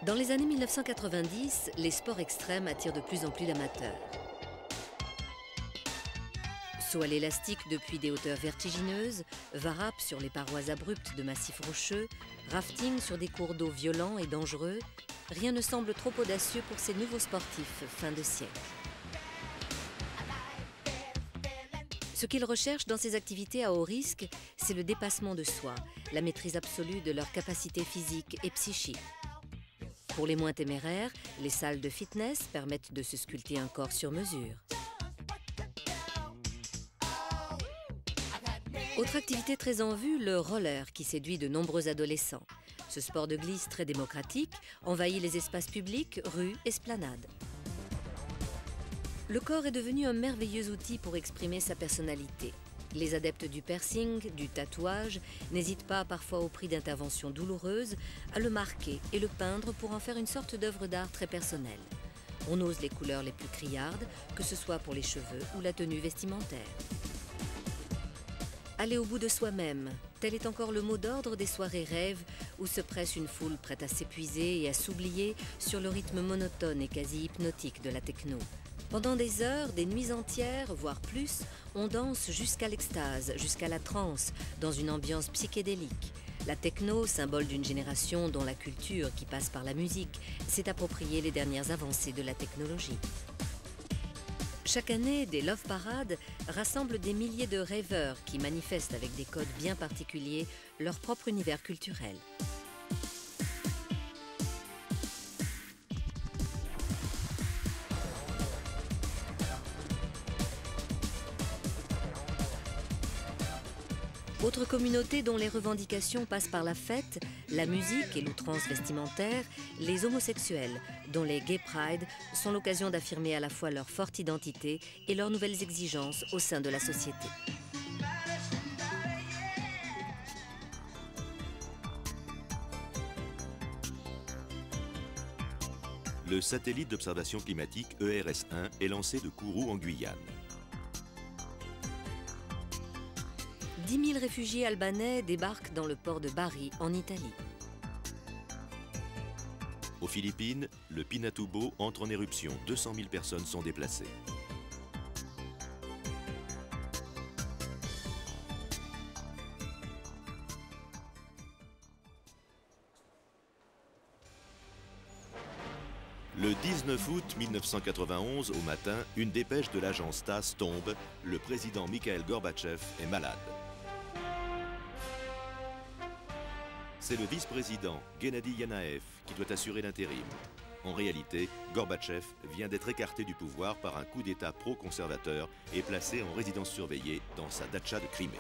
Dans les années 1990, les sports extrêmes attirent de plus en plus d'amateurs. Saut à l'élastique depuis des hauteurs vertigineuses, varap sur les parois abruptes de massifs rocheux, rafting sur des cours d'eau violents et dangereux, rien ne semble trop audacieux pour ces nouveaux sportifs fin de siècle. Ce qu'ils recherchent dans ces activités à haut risque, c'est le dépassement de soi, la maîtrise absolue de leurs capacités physiques et psychiques. Pour les moins téméraires, les salles de fitness permettent de se sculpter un corps sur mesure. Autre activité très en vue, le roller, qui séduit de nombreux adolescents. Ce sport de glisse très démocratique envahit les espaces publics, rues, esplanades. Le corps est devenu un merveilleux outil pour exprimer sa personnalité. Les adeptes du piercing, du tatouage, n'hésitent pas, parfois au prix d'interventions douloureuses, à le marquer et le peindre pour en faire une sorte d'œuvre d'art très personnelle. On ose les couleurs les plus criardes, que ce soit pour les cheveux ou la tenue vestimentaire. Aller au bout de soi-même, tel est encore le mot d'ordre des soirées rêves où se presse une foule prête à s'épuiser et à s'oublier sur le rythme monotone et quasi hypnotique de la techno. Pendant des heures, des nuits entières, voire plus, on danse jusqu'à l'extase, jusqu'à la transe, dans une ambiance psychédélique. La techno, symbole d'une génération dont la culture, qui passe par la musique, s'est appropriée les dernières avancées de la technologie. Chaque année, des Love Parades rassemblent des milliers de rêveurs qui manifestent avec des codes bien particuliers leur propre univers culturel. Autre communauté dont les revendications passent par la fête, la musique et l'outrance vestimentaire, les homosexuels, dont les Gay Pride sont l'occasion d'affirmer à la fois leur forte identité et leurs nouvelles exigences au sein de la société. Le satellite d'observation climatique ERS-1 est lancé de Kourou en Guyane. 10 000 réfugiés albanais débarquent dans le port de Bari, en Italie. Aux Philippines, le Pinatubo entre en éruption. 200 000 personnes sont déplacées. Le 19 août 1991, au matin, une dépêche de l'agence TASS tombe. Le président Mikhail Gorbatchev est malade. C'est le vice-président Gennady Yanaev qui doit assurer l'intérim. En réalité, Gorbatchev vient d'être écarté du pouvoir par un coup d'État pro-conservateur et placé en résidence surveillée dans sa datcha de Crimée.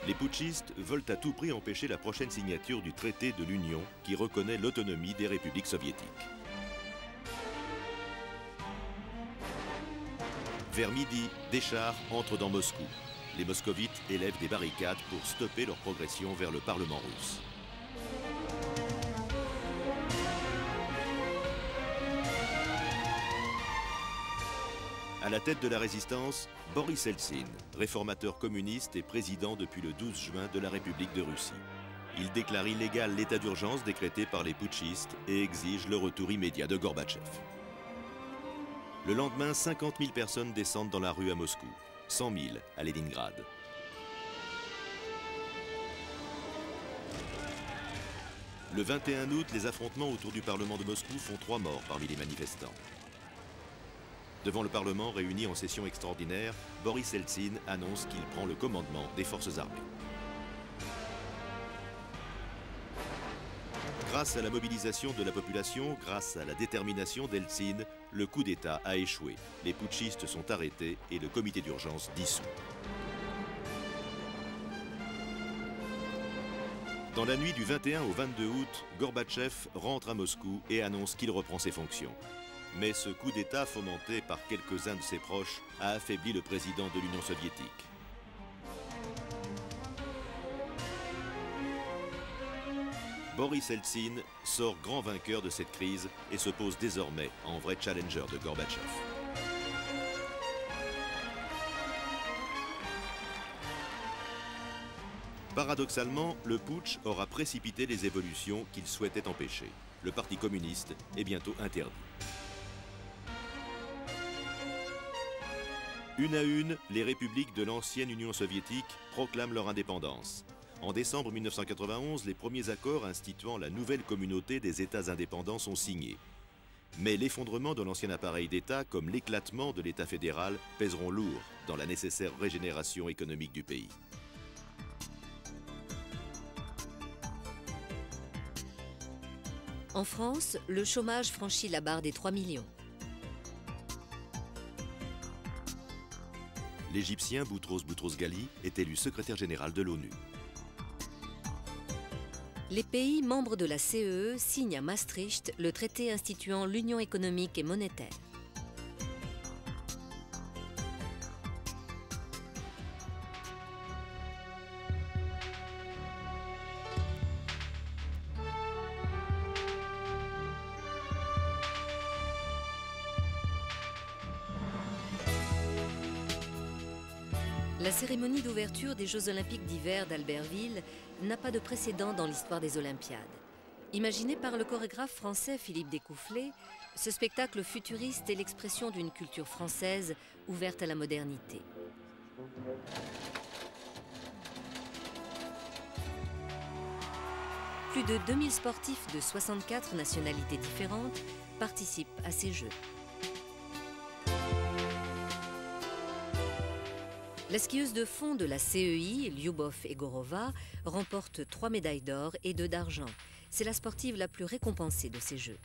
Les putschistes veulent à tout prix empêcher la prochaine signature du traité de l'Union qui reconnaît l'autonomie des républiques soviétiques. Vers midi, des chars entrent dans Moscou. Les moscovites élèvent des barricades pour stopper leur progression vers le Parlement russe. À la tête de la résistance, Boris Eltsine, réformateur communiste et président depuis le 12 juin de la République de Russie. Il déclare illégal l'état d'urgence décrété par les putschistes et exige le retour immédiat de Gorbatchev. Le lendemain, 50 000 personnes descendent dans la rue à Moscou, 100 000 à Leningrad. Le 21 août, les affrontements autour du Parlement de Moscou font 3 morts parmi les manifestants. Devant le Parlement réuni en session extraordinaire, Boris Eltsine annonce qu'il prend le commandement des forces armées. Grâce à la mobilisation de la population, grâce à la détermination d'Eltsine, le coup d'État a échoué. Les putschistes sont arrêtés et le comité d'urgence dissous. Dans la nuit du 21 au 22 août, Gorbatchev rentre à Moscou et annonce qu'il reprend ses fonctions. Mais ce coup d'État, fomenté par quelques-uns de ses proches, a affaibli le président de l'Union soviétique. Boris Eltsine sort grand vainqueur de cette crise et se pose désormais en vrai challenger de Gorbatchev. Paradoxalement, le putsch aura précipité les évolutions qu'il souhaitait empêcher. Le Parti communiste est bientôt interdit. Une à une, les républiques de l'ancienne Union soviétique proclament leur indépendance. En décembre 1991, les premiers accords instituant la nouvelle communauté des États indépendants sont signés. Mais l'effondrement de l'ancien appareil d'État comme l'éclatement de l'État fédéral pèseront lourd dans la nécessaire régénération économique du pays. En France, le chômage franchit la barre des 3 millions. L'Égyptien Boutros Boutros-Ghali est élu secrétaire général de l'ONU. Les pays membres de la CEE signent à Maastricht le traité instituant l'Union économique et monétaire. La cérémonie d'ouverture des Jeux Olympiques d'hiver d'Albertville n'a pas de précédent dans l'histoire des Olympiades. Imaginé par le chorégraphe français Philippe Découfflé, ce spectacle futuriste est l'expression d'une culture française ouverte à la modernité. Plus de 2000 sportifs de 64 nationalités différentes participent à ces Jeux. La skieuse de fond de la CEI, Lyubov Egorova, remporte 3 médailles d'or et 2 d'argent. C'est la sportive la plus récompensée de ces Jeux.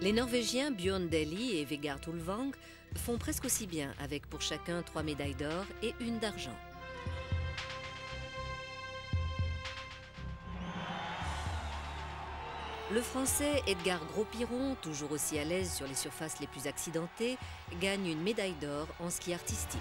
Les Norvégiens Bjørn Dæhlie et Vegard Ulvang font presque aussi bien, avec pour chacun 3 médailles d'or et 1 d'argent. Le Français Edgar Gros-Piron, toujours aussi à l'aise sur les surfaces les plus accidentées, gagne une médaille d'or en ski artistique.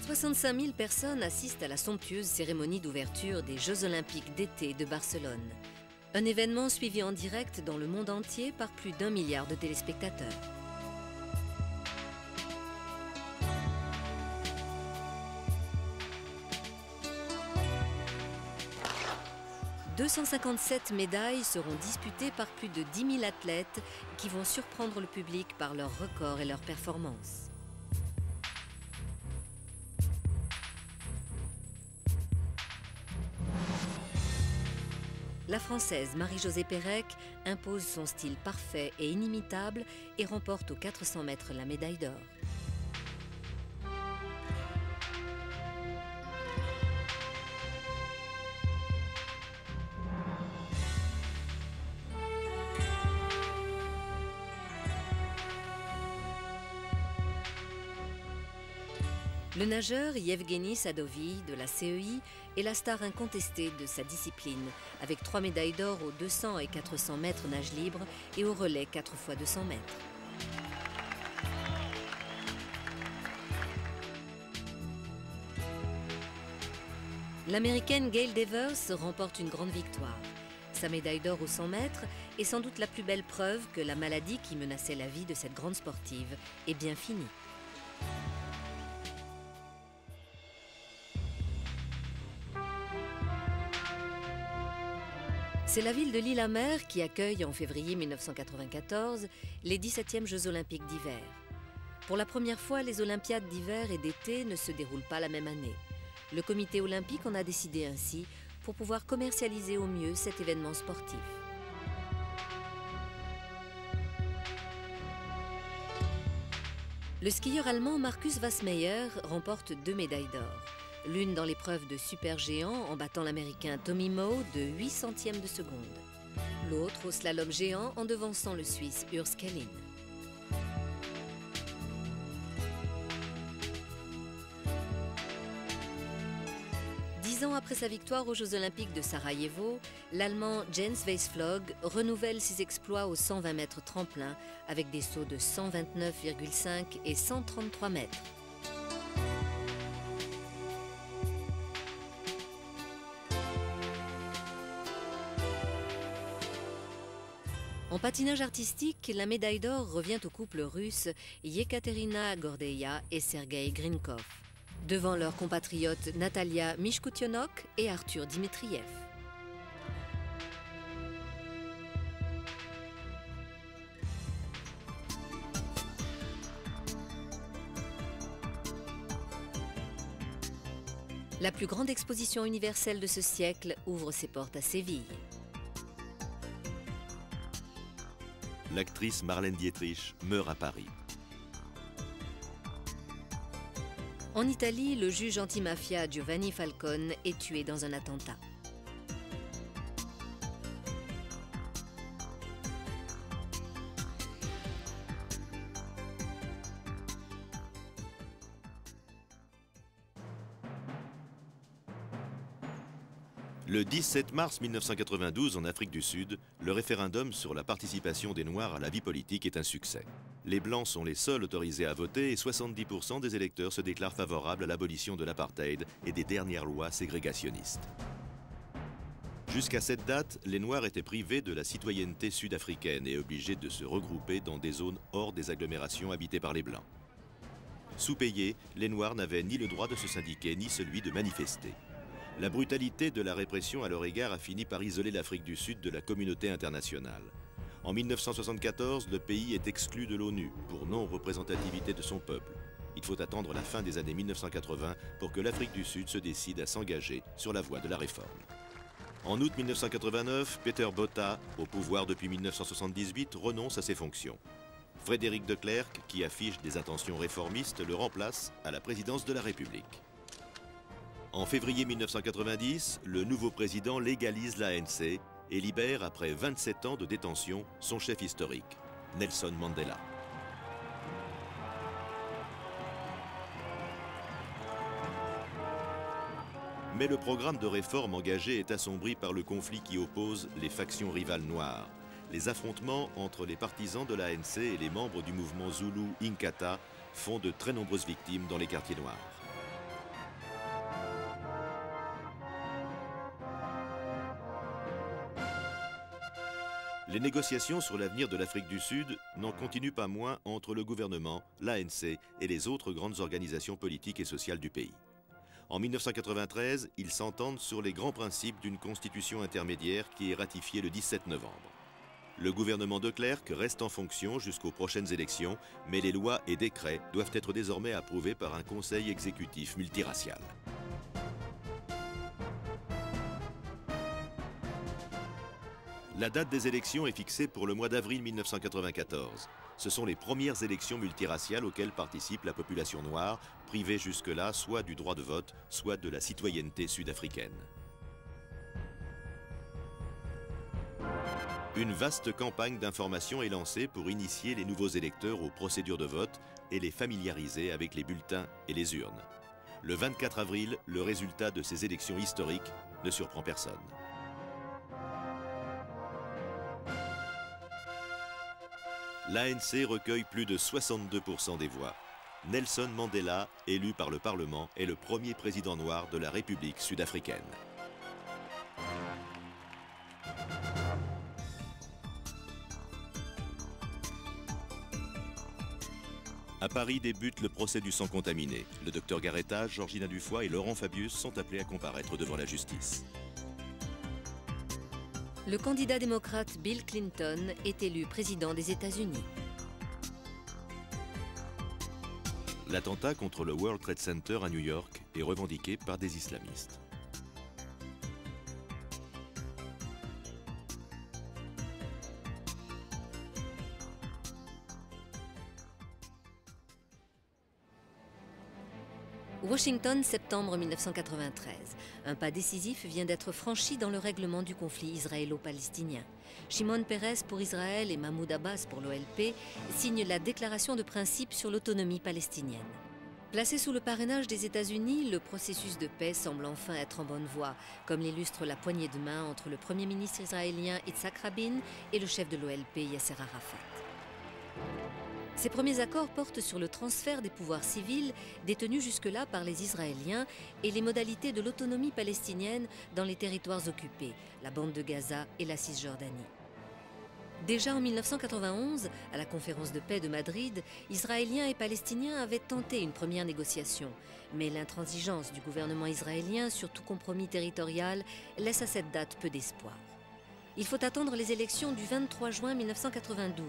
« 65 000 personnes assistent à la somptueuse cérémonie d'ouverture des Jeux Olympiques d'été de Barcelone. Un événement suivi en direct dans le monde entier par plus d'1 milliard de téléspectateurs. « 257 médailles seront disputées par plus de 10 000 athlètes qui vont surprendre le public par leurs records et leurs performances. La Française Marie-Josée Pérec impose son style parfait et inimitable et remporte aux 400 mètres la médaille d'or. Le nageur Yevgeny Sadovy de la CEI est la star incontestée de sa discipline, avec 3 médailles d'or aux 200 et 400 mètres nage libre et au relais 4 x 200 mètres. L'américaine Gail Devers remporte une grande victoire. Sa médaille d'or aux 100 mètres est sans doute la plus belle preuve que la maladie qui menaçait la vie de cette grande sportive est bien finie. C'est la ville de Lillehammer qui accueille en février 1994 les 17e Jeux Olympiques d'hiver. Pour la première fois, les Olympiades d'hiver et d'été ne se déroulent pas la même année. Le comité olympique en a décidé ainsi pour pouvoir commercialiser au mieux cet événement sportif. Le skieur allemand Markus Wassmeyer remporte 2 médailles d'or. L'une dans l'épreuve de supergéant en battant l'américain Tommy Moe de 8 centièmes de seconde. L'autre au slalom géant en devançant le Suisse Urs Kellin. 10 ans après sa victoire aux Jeux Olympiques de Sarajevo, l'Allemand Jens Weißflog renouvelle ses exploits aux 120 mètres tremplin avec des sauts de 129,5 et 133 mètres. En patinage artistique, la médaille d'or revient au couple russe Yekaterina Gordeïa et Sergueï Grinkov, devant leurs compatriotes Natalia Mishkutionok et Arthur Dimitriev. La plus grande exposition universelle de ce siècle ouvre ses portes à Séville. L'actrice Marlène Dietrich meurt à Paris. En Italie, le juge antimafia Giovanni Falcone est tué dans un attentat. Le 17 mars 1992, en Afrique du Sud, le référendum sur la participation des Noirs à la vie politique est un succès. Les Blancs sont les seuls autorisés à voter et 70% des électeurs se déclarent favorables à l'abolition de l'apartheid et des dernières lois ségrégationnistes. Jusqu'à cette date, les Noirs étaient privés de la citoyenneté sud-africaine et obligés de se regrouper dans des zones hors des agglomérations habitées par les Blancs. Sous-payés, les Noirs n'avaient ni le droit de se syndiquer ni celui de manifester. La brutalité de la répression à leur égard a fini par isoler l'Afrique du Sud de la communauté internationale. En 1974, le pays est exclu de l'ONU pour non-représentativité de son peuple. Il faut attendre la fin des années 1980 pour que l'Afrique du Sud se décide à s'engager sur la voie de la réforme. En août 1989, Peter Botha, au pouvoir depuis 1978, renonce à ses fonctions. Frédéric de Klerk, qui affiche des intentions réformistes, le remplace à la présidence de la République. En février 1990, le nouveau président légalise l'ANC et libère, après 27 ans de détention, son chef historique, Nelson Mandela. Mais le programme de réforme engagé est assombri par le conflit qui oppose les factions rivales noires. Les affrontements entre les partisans de l'ANC et les membres du mouvement Zulu Inkatha font de très nombreuses victimes dans les quartiers noirs. Les négociations sur l'avenir de l'Afrique du Sud n'en continuent pas moins entre le gouvernement, l'ANC et les autres grandes organisations politiques et sociales du pays. En 1993, ils s'entendent sur les grands principes d'une constitution intermédiaire qui est ratifiée le 17 novembre. Le gouvernement de Klerk reste en fonction jusqu'aux prochaines élections, mais les lois et décrets doivent être désormais approuvés par un conseil exécutif multiracial. La date des élections est fixée pour le mois d'avril 1994. Ce sont les premières élections multiraciales auxquelles participe la population noire, privée jusque-là soit du droit de vote, soit de la citoyenneté sud-africaine. Une vaste campagne d'information est lancée pour initier les nouveaux électeurs aux procédures de vote et les familiariser avec les bulletins et les urnes. Le 24 avril, le résultat de ces élections historiques ne surprend personne. L'ANC recueille plus de 62% des voix. Nelson Mandela, élu par le Parlement, est le premier président noir de la République sud-africaine. À Paris débute le procès du sang contaminé. Le docteur Garetta, Georgina Dufoy et Laurent Fabius sont appelés à comparaître devant la justice. Le candidat démocrate Bill Clinton est élu président des États-Unis. L'attentat contre le World Trade Center à New York est revendiqué par des islamistes. Washington, septembre 1993. Un pas décisif vient d'être franchi dans le règlement du conflit israélo-palestinien. Shimon Peres pour Israël et Mahmoud Abbas pour l'OLP signent la déclaration de principe sur l'autonomie palestinienne. Placé sous le parrainage des États-Unis, le processus de paix semble enfin être en bonne voie, comme l'illustre la poignée de main entre le Premier ministre israélien Yitzhak Rabin et le chef de l'OLP Yasser Arafat. Ces premiers accords portent sur le transfert des pouvoirs civils détenus jusque-là par les Israéliens et les modalités de l'autonomie palestinienne dans les territoires occupés, la bande de Gaza et la Cisjordanie. Déjà en 1991, à la conférence de paix de Madrid, Israéliens et Palestiniens avaient tenté une première négociation. Mais l'intransigeance du gouvernement israélien sur tout compromis territorial laisse à cette date peu d'espoir. Il faut attendre les élections du 23 juin 1992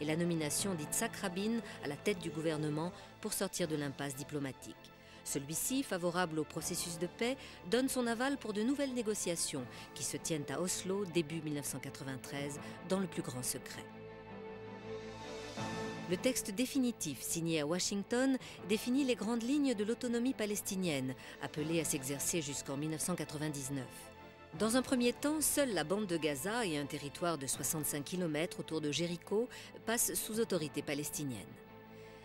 et la nomination d'Yitzhak Rabin à la tête du gouvernement pour sortir de l'impasse diplomatique. Celui-ci, favorable au processus de paix, donne son aval pour de nouvelles négociations qui se tiennent à Oslo début 1993 dans le plus grand secret. Le texte définitif signé à Washington définit les grandes lignes de l'autonomie palestinienne, appelée à s'exercer jusqu'en 1999. Dans un premier temps, seule la bande de Gaza et un territoire de 65 km autour de Jéricho passent sous autorité palestinienne.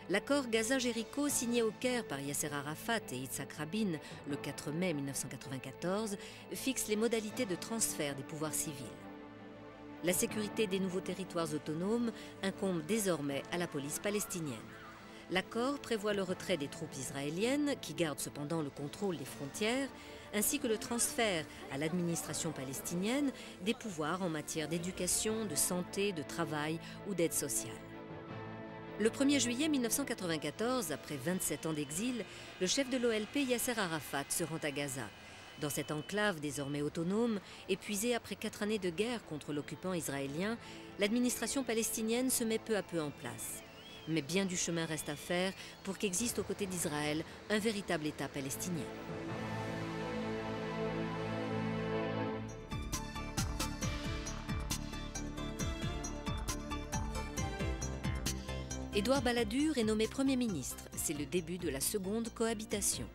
L'accord Gaza-Jéricho signé au Caire par Yasser Arafat et Yitzhak Rabin le 4 mai 1994 fixe les modalités de transfert des pouvoirs civils. La sécurité des nouveaux territoires autonomes incombe désormais à la police palestinienne. L'accord prévoit le retrait des troupes israéliennes, qui gardent cependant le contrôle des frontières, ainsi que le transfert à l'administration palestinienne des pouvoirs en matière d'éducation, de santé, de travail ou d'aide sociale. Le 1er juillet 1994, après 27 ans d'exil, le chef de l'OLP Yasser Arafat se rend à Gaza. Dans cette enclave désormais autonome, épuisée après 4 années de guerre contre l'occupant israélien, l'administration palestinienne se met peu à peu en place. Mais bien du chemin reste à faire pour qu'existe aux côtés d'Israël un véritable État palestinien. Édouard Balladur est nommé Premier ministre. C'est le début de la seconde cohabitation.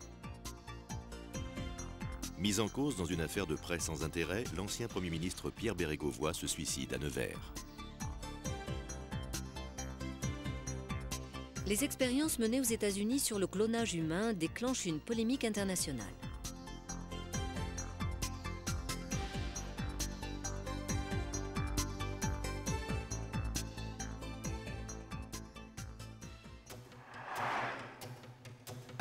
Mis en cause dans une affaire de presse sans intérêt, l'ancien Premier ministre Pierre Bérégovoy se suicide à Nevers. Les expériences menées aux États-Unis sur le clonage humain déclenchent une polémique internationale.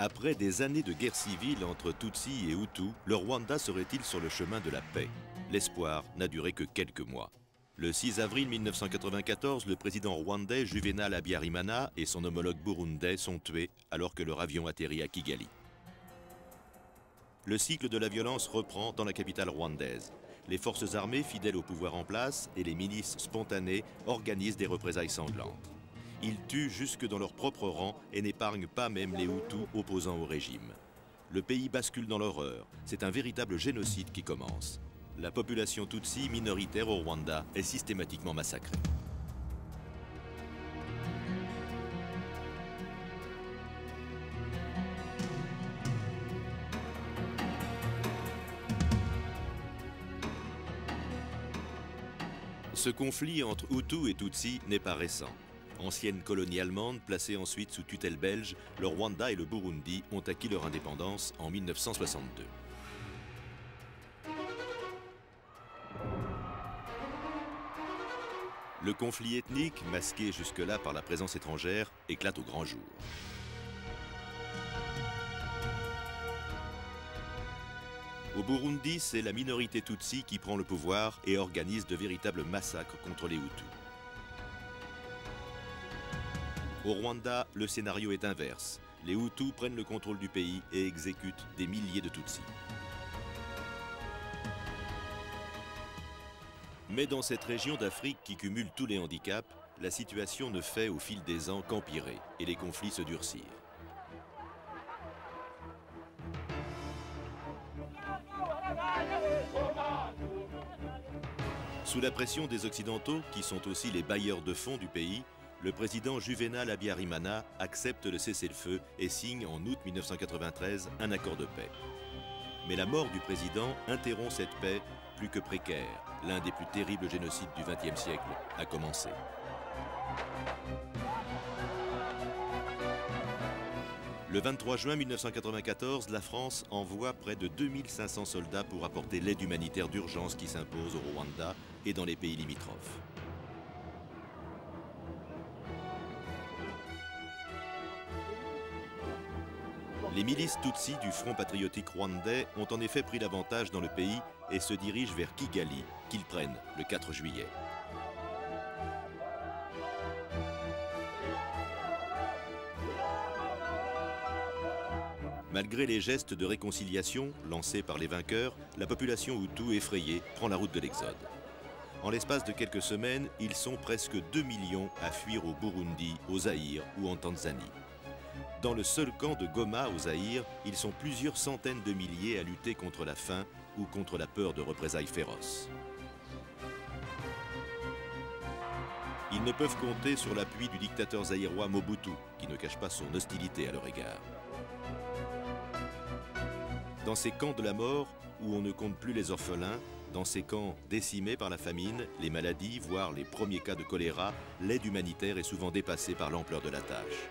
Après des années de guerre civile entre Tutsis et Hutus, le Rwanda serait-il sur le chemin de la paix? L'espoir n'a duré que quelques mois. Le 6 avril 1994, le président rwandais Juvenal Habyarimana et son homologue burundais sont tués alors que leur avion atterrit à Kigali. Le cycle de la violence reprend dans la capitale rwandaise. Les forces armées fidèles au pouvoir en place et les milices spontanées organisent des représailles sanglantes. Ils tuent jusque dans leurs propres rangs et n'épargnent pas même les Hutus opposants au régime. Le pays bascule dans l'horreur. C'est un véritable génocide qui commence. La population Tutsi, minoritaire au Rwanda, est systématiquement massacrée. Ce conflit entre Hutus et Tutsis n'est pas récent. Ancienne colonie allemande, placée ensuite sous tutelle belge, le Rwanda et le Burundi ont acquis leur indépendance en 1962. Le conflit ethnique, masqué jusque-là par la présence étrangère, éclate au grand jour. Au Burundi, c'est la minorité Tutsi qui prend le pouvoir et organise de véritables massacres contre les Hutus. Au Rwanda, le scénario est inverse. Les Hutus prennent le contrôle du pays et exécutent des milliers de Tutsis. Mais dans cette région d'Afrique qui cumule tous les handicaps, la situation ne fait au fil des ans qu'empirer et les conflits se durcir. Sous la pression des Occidentaux, qui sont aussi les bailleurs de fonds du pays, le président Juvenal Habyarimana accepte le cessez-le-feu et signe en août 1993 un accord de paix. Mais la mort du président interrompt cette paix plus que précaire. L'un des plus terribles génocides du XXe siècle a commencé. Le 23 juin 1994, la France envoie près de 2500 soldats pour apporter l'aide humanitaire d'urgence qui s'impose au Rwanda et dans les pays limitrophes. Les milices Tutsis du Front patriotique rwandais ont en effet pris l'avantage dans le pays et se dirigent vers Kigali, qu'ils prennent le 4 juillet. Malgré les gestes de réconciliation lancés par les vainqueurs, la population Hutu effrayée prend la route de l'exode. En l'espace de quelques semaines, ils sont presque 2 millions à fuir au Burundi, au Zaïre ou en Tanzanie. Dans le seul camp de Goma au Zaïre, ils sont plusieurs centaines de milliers à lutter contre la faim ou contre la peur de représailles féroces. Ils ne peuvent compter sur l'appui du dictateur zaïrois Mobutu, qui ne cache pas son hostilité à leur égard. Dans ces camps de la mort, où on ne compte plus les orphelins, dans ces camps décimés par la famine, les maladies, voire les premiers cas de choléra, l'aide humanitaire est souvent dépassée par l'ampleur de la tâche.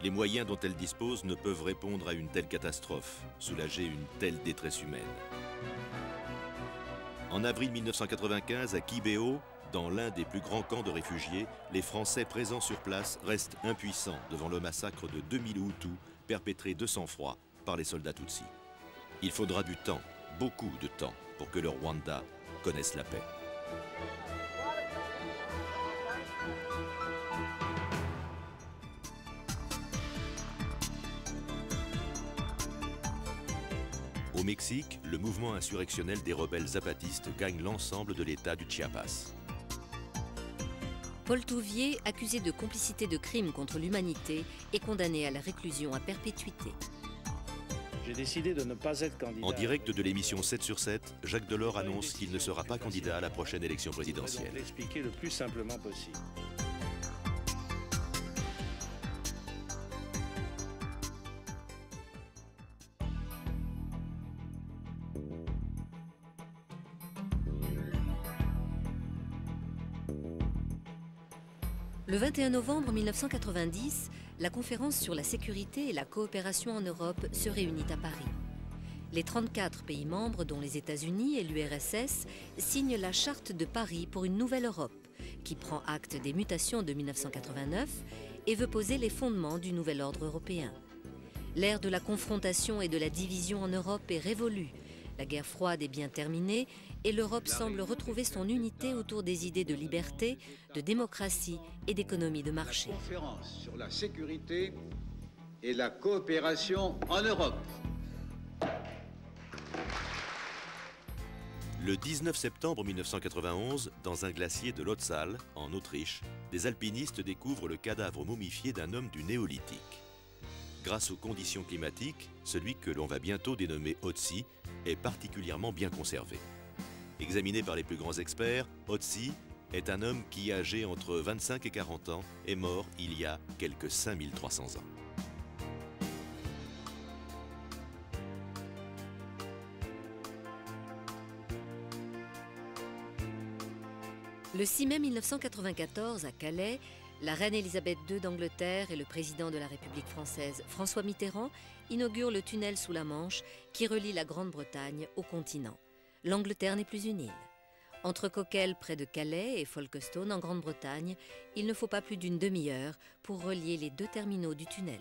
Les moyens dont elle dispose ne peuvent répondre à une telle catastrophe, soulager une telle détresse humaine. En avril 1995, à Kibéo, dans l'un des plus grands camps de réfugiés, les Français présents sur place restent impuissants devant le massacre de 2000 Hutus perpétré de sang-froid par les soldats Tutsis. Il faudra du temps, beaucoup de temps, pour que le Rwanda connaisse la paix. Au Mexique, le mouvement insurrectionnel des rebelles zapatistes gagne l'ensemble de l'État du Chiapas. Paul Touvier, accusé de complicité de crimes contre l'humanité, est condamné à la réclusion à perpétuité. J'ai décidé de ne pas être candidat. En direct de l'émission 7 sur 7, Jacques Delors annonce qu'il ne sera pas candidat à la prochaine élection présidentielle. Je vais l'expliquer le plus simplement possible. Le 21 novembre 1990, la conférence sur la sécurité et la coopération en Europe se réunit à Paris. Les 34 pays membres, dont les États-Unis et l'URSS, signent la Charte de Paris pour une nouvelle Europe, qui prend acte des mutations de 1989 et veut poser les fondements du nouvel ordre européen. L'ère de la confrontation et de la division en Europe est révolue. La guerre froide est bien terminée et l'Europe semble retrouver son unité autour des idées de liberté, de démocratie et d'économie de marché. Conférence sur la sécurité et la coopération en Europe. Le 19 septembre 1991, dans un glacier de Lotsal, en Autriche, des alpinistes découvrent le cadavre momifié d'un homme du néolithique. Grâce aux conditions climatiques, celui que l'on va bientôt dénommer Otzi est particulièrement bien conservé. Examiné par les plus grands experts, Otzi est un homme qui, âgé entre 25 et 40 ans, est mort il y a quelques 5300 ans. Le 6 mai 1994, à Calais, la reine Elisabeth II d'Angleterre et le président de la République française, François Mitterrand, inaugurent le tunnel sous la Manche qui relie la Grande-Bretagne au continent. L'Angleterre n'est plus une île. Entre Coquelles, près de Calais, et Folkestone, en Grande-Bretagne, il ne faut pas plus d'une demi-heure pour relier les deux terminaux du tunnel.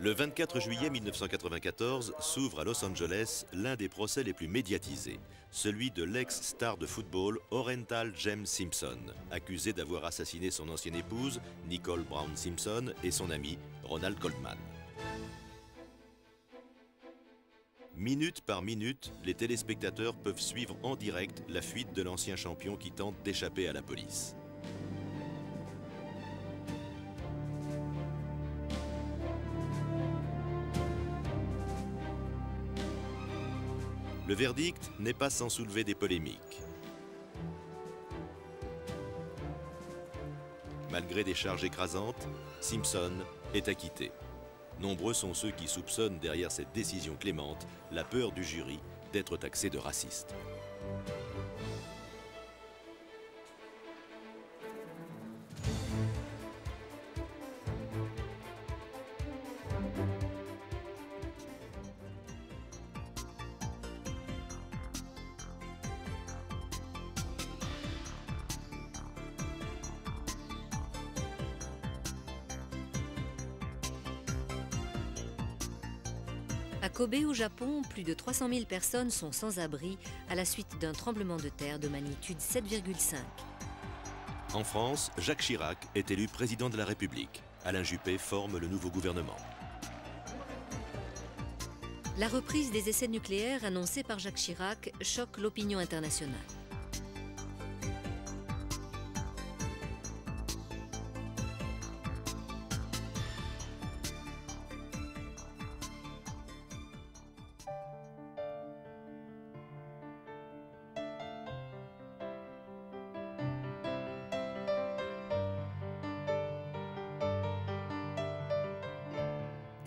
Le 24 juillet 1994 s'ouvre à Los Angeles l'un des procès les plus médiatisés, celui de l'ex-star de football Orenthal James Simpson, accusé d'avoir assassiné son ancienne épouse, Nicole Brown Simpson, et son ami, Ronald Goldman. Minute par minute, les téléspectateurs peuvent suivre en direct la fuite de l'ancien champion qui tente d'échapper à la police. Le verdict n'est pas sans soulever des polémiques. Malgré des charges écrasantes, Simpson est acquitté. Nombreux sont ceux qui soupçonnent derrière cette décision clémente la peur du jury d'être taxé de raciste. À Kobe, au Japon, plus de 300 000 personnes sont sans abri à la suite d'un tremblement de terre de magnitude 7,5. En France, Jacques Chirac est élu président de la République. Alain Juppé forme le nouveau gouvernement. La reprise des essais nucléaires annoncée par Jacques Chirac choque l'opinion internationale.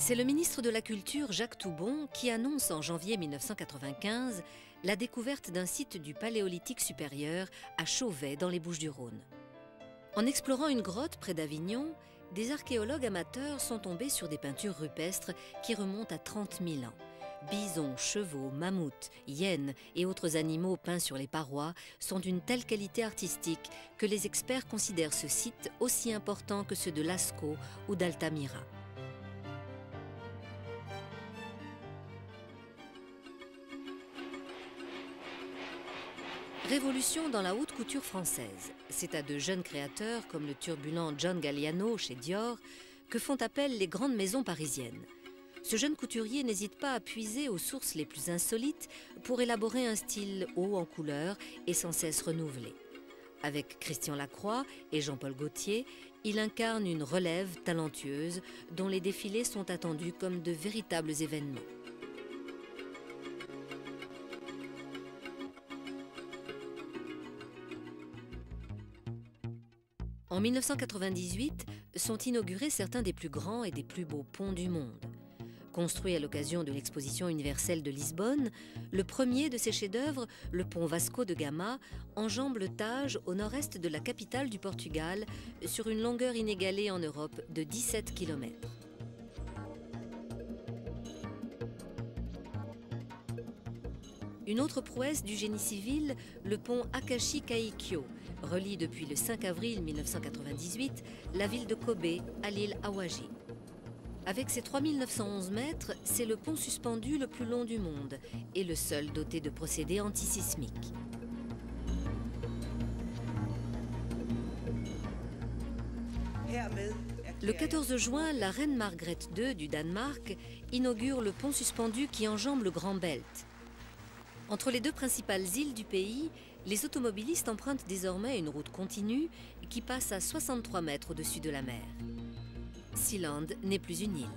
C'est le ministre de la Culture, Jacques Toubon, qui annonce en janvier 1995 la découverte d'un site du Paléolithique supérieur à Chauvet, dans les Bouches-du-Rhône. En explorant une grotte près d'Avignon, des archéologues amateurs sont tombés sur des peintures rupestres qui remontent à 30 000 ans. Bisons, chevaux, mammouths, hyènes et autres animaux peints sur les parois sont d'une telle qualité artistique que les experts considèrent ce site aussi important que ceux de Lascaux ou d'Altamira. Révolution dans la haute couture française. C'est à de jeunes créateurs comme le turbulent John Galliano chez Dior que font appel les grandes maisons parisiennes. Ce jeune couturier n'hésite pas à puiser aux sources les plus insolites pour élaborer un style haut en couleurs et sans cesse renouvelé. Avec Christian Lacroix et Jean-Paul Gaultier, il incarne une relève talentueuse dont les défilés sont attendus comme de véritables événements. En 1998, sont inaugurés certains des plus grands et des plus beaux ponts du monde. Construit à l'occasion de l'exposition universelle de Lisbonne, le premier de ces chefs-d'œuvre, le pont Vasco de Gama, enjambe le Tage au nord-est de la capitale du Portugal, sur une longueur inégalée en Europe de 17 km. Une autre prouesse du génie civil, le pont Akashi-Kaikyo, relie depuis le 5 avril 1998 la ville de Kobe à l'île Awaji. Avec ses 3911 mètres, c'est le pont suspendu le plus long du monde et le seul doté de procédés antisismiques. Le 14 juin, la reine Margrethe II du Danemark inaugure le pont suspendu qui enjambe le Grand Belt. Entre les deux principales îles du pays, les automobilistes empruntent désormais une route continue qui passe à 63 mètres au-dessus de la mer. Sealand n'est plus une île.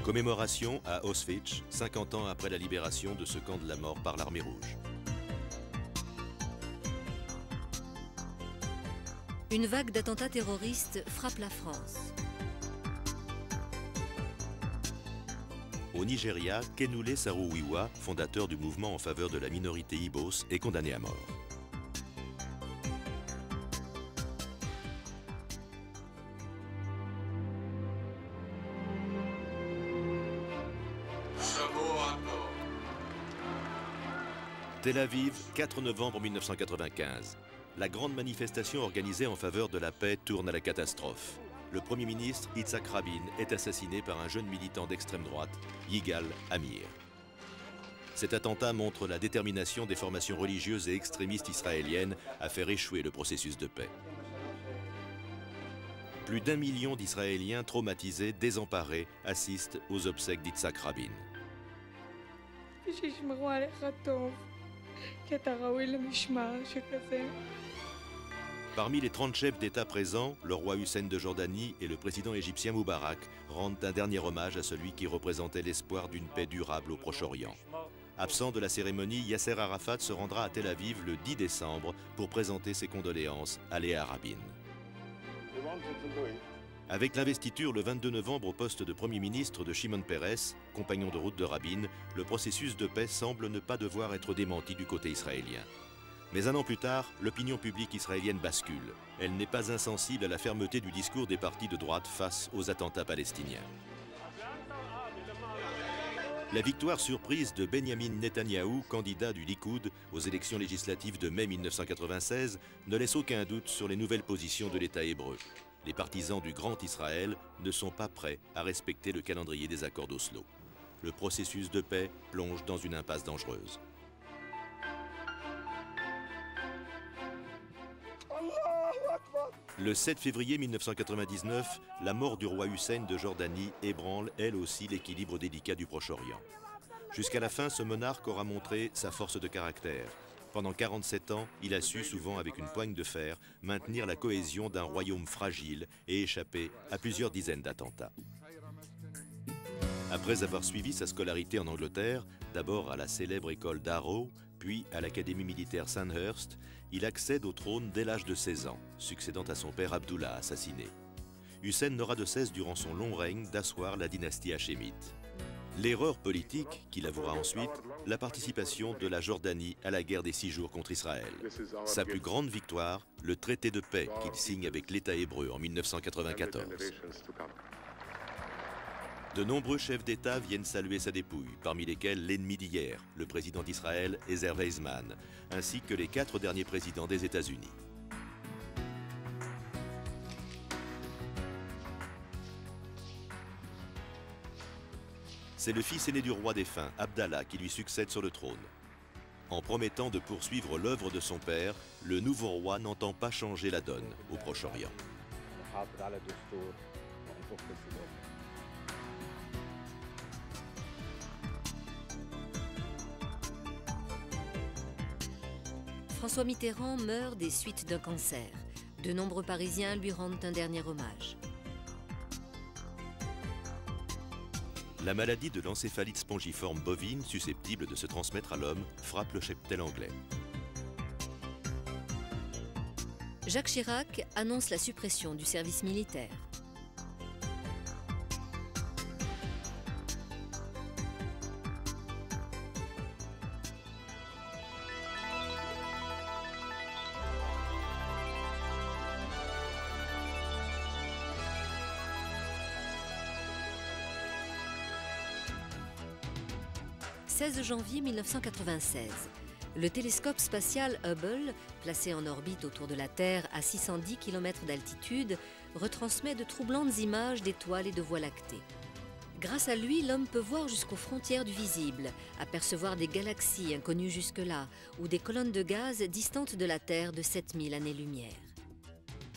Commémoration à Auschwitz, 50 ans après la libération de ce camp de la mort par l'Armée rouge. Une vague d'attentats terroristes frappe la France. Au Nigeria, Kenule Sarowiwa, fondateur du mouvement en faveur de la minorité Ibos, est condamné à mort. Tel Aviv, 4 novembre 1995. La grande manifestation organisée en faveur de la paix tourne à la catastrophe. Le Premier ministre Yitzhak Rabin est assassiné par un jeune militant d'extrême droite, Yigal Amir. Cet attentat montre la détermination des formations religieuses et extrémistes israéliennes à faire échouer le processus de paix. Plus d'1 million d'Israéliens traumatisés, désemparés, assistent aux obsèques d'Yitzhak Rabin. Parmi les 30 chefs d'État présents, le roi Hussein de Jordanie et le président égyptien Moubarak rendent un dernier hommage à celui qui représentait l'espoir d'une paix durable au Proche-Orient. Absent de la cérémonie, Yasser Arafat se rendra à Tel Aviv le 10 décembre pour présenter ses condoléances à Léa Rabin. Avec l'investiture le 22 novembre au poste de Premier ministre de Shimon Peres, compagnon de route de Rabin, le processus de paix semble ne pas devoir être démenti du côté israélien. Mais un an plus tard, l'opinion publique israélienne bascule. Elle n'est pas insensible à la fermeté du discours des partis de droite face aux attentats palestiniens. La victoire surprise de Benyamin Netanyahou, candidat du Likoud aux élections législatives de mai 1996, ne laisse aucun doute sur les nouvelles positions de l'État hébreu. Les partisans du Grand Israël ne sont pas prêts à respecter le calendrier des accords d'Oslo. Le processus de paix plonge dans une impasse dangereuse. Le 7 février 1999, la mort du roi Hussein de Jordanie ébranle elle aussi l'équilibre délicat du Proche-Orient. Jusqu'à la fin, ce monarque aura montré sa force de caractère. Pendant 47 ans, il a su, souvent avec une poigne de fer, maintenir la cohésion d'un royaume fragile et échapper à plusieurs dizaines d'attentats. Après avoir suivi sa scolarité en Angleterre, d'abord à la célèbre école d'Harrow, puis à l'académie militaire Sandhurst, il accède au trône dès l'âge de 16 ans, succédant à son père Abdullah assassiné. Hussein n'aura de cesse durant son long règne d'asseoir la dynastie hachémite. L'erreur politique qu'il avouera ensuite, la participation de la Jordanie à la guerre des 6 jours contre Israël. Sa plus grande victoire, le traité de paix qu'il signe avec l'État hébreu en 1994. De nombreux chefs d'État viennent saluer sa dépouille, parmi lesquels l'ennemi d'hier, le président d'Israël, Ezer Weizmann, ainsi que les 4 derniers présidents des États-Unis. C'est le fils aîné du roi défunt, Abdallah, qui lui succède sur le trône. En promettant de poursuivre l'œuvre de son père, le nouveau roi n'entend pas changer la donne au Proche-Orient. François Mitterrand meurt des suites d'un cancer. De nombreux Parisiens lui rendent un dernier hommage. La maladie de l'encéphalite spongiforme bovine, susceptible de se transmettre à l'homme, frappe le cheptel anglais. Jacques Chirac annonce la suppression du service militaire. « 16 janvier 1996. Le télescope spatial Hubble, placé en orbite autour de la Terre à 610 km d'altitude, retransmet de troublantes images d'étoiles et de voies lactées. Grâce à lui, l'homme peut voir jusqu'aux frontières du visible, apercevoir des galaxies inconnues jusque-là ou des colonnes de gaz distantes de la Terre de 7000 années-lumière.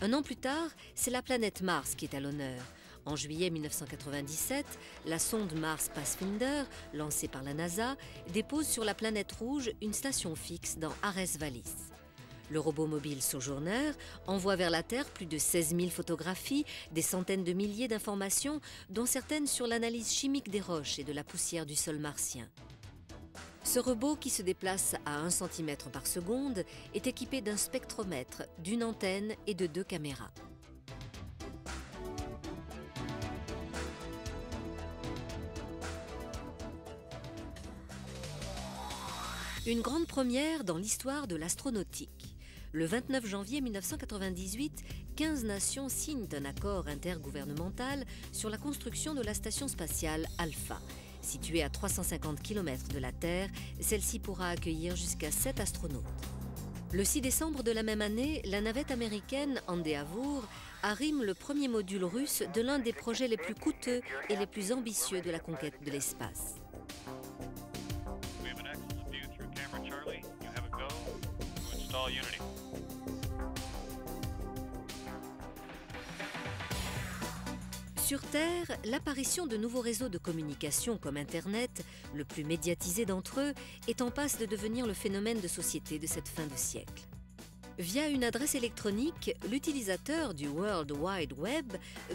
Un an plus tard, c'est la planète Mars qui est à l'honneur. En juillet 1997, la sonde Mars Pathfinder, lancée par la NASA, dépose sur la planète rouge une station fixe dans Ares Vallis. Le robot mobile Sojourner envoie vers la Terre plus de 16 000 photographies, des centaines de milliers d'informations, dont certaines sur l'analyse chimique des roches et de la poussière du sol martien. Ce robot, qui se déplace à 1 cm par seconde, est équipé d'un spectromètre, d'une antenne et de 2 caméras. Une grande première dans l'histoire de l'astronautique. Le 29 janvier 1998, 15 nations signent un accord intergouvernemental sur la construction de la station spatiale Alpha. Située à 350 km de la Terre, celle-ci pourra accueillir jusqu'à 7 astronautes. Le 6 décembre de la même année, la navette américaine Endeavour arrime le premier module russe de l'un des projets les plus coûteux et les plus ambitieux de la conquête de l'espace. Sur Terre, l'apparition de nouveaux réseaux de communication comme Internet, le plus médiatisé d'entre eux, est en passe de devenir le phénomène de société de cette fin de siècle. Via une adresse électronique, l'utilisateur du World Wide Web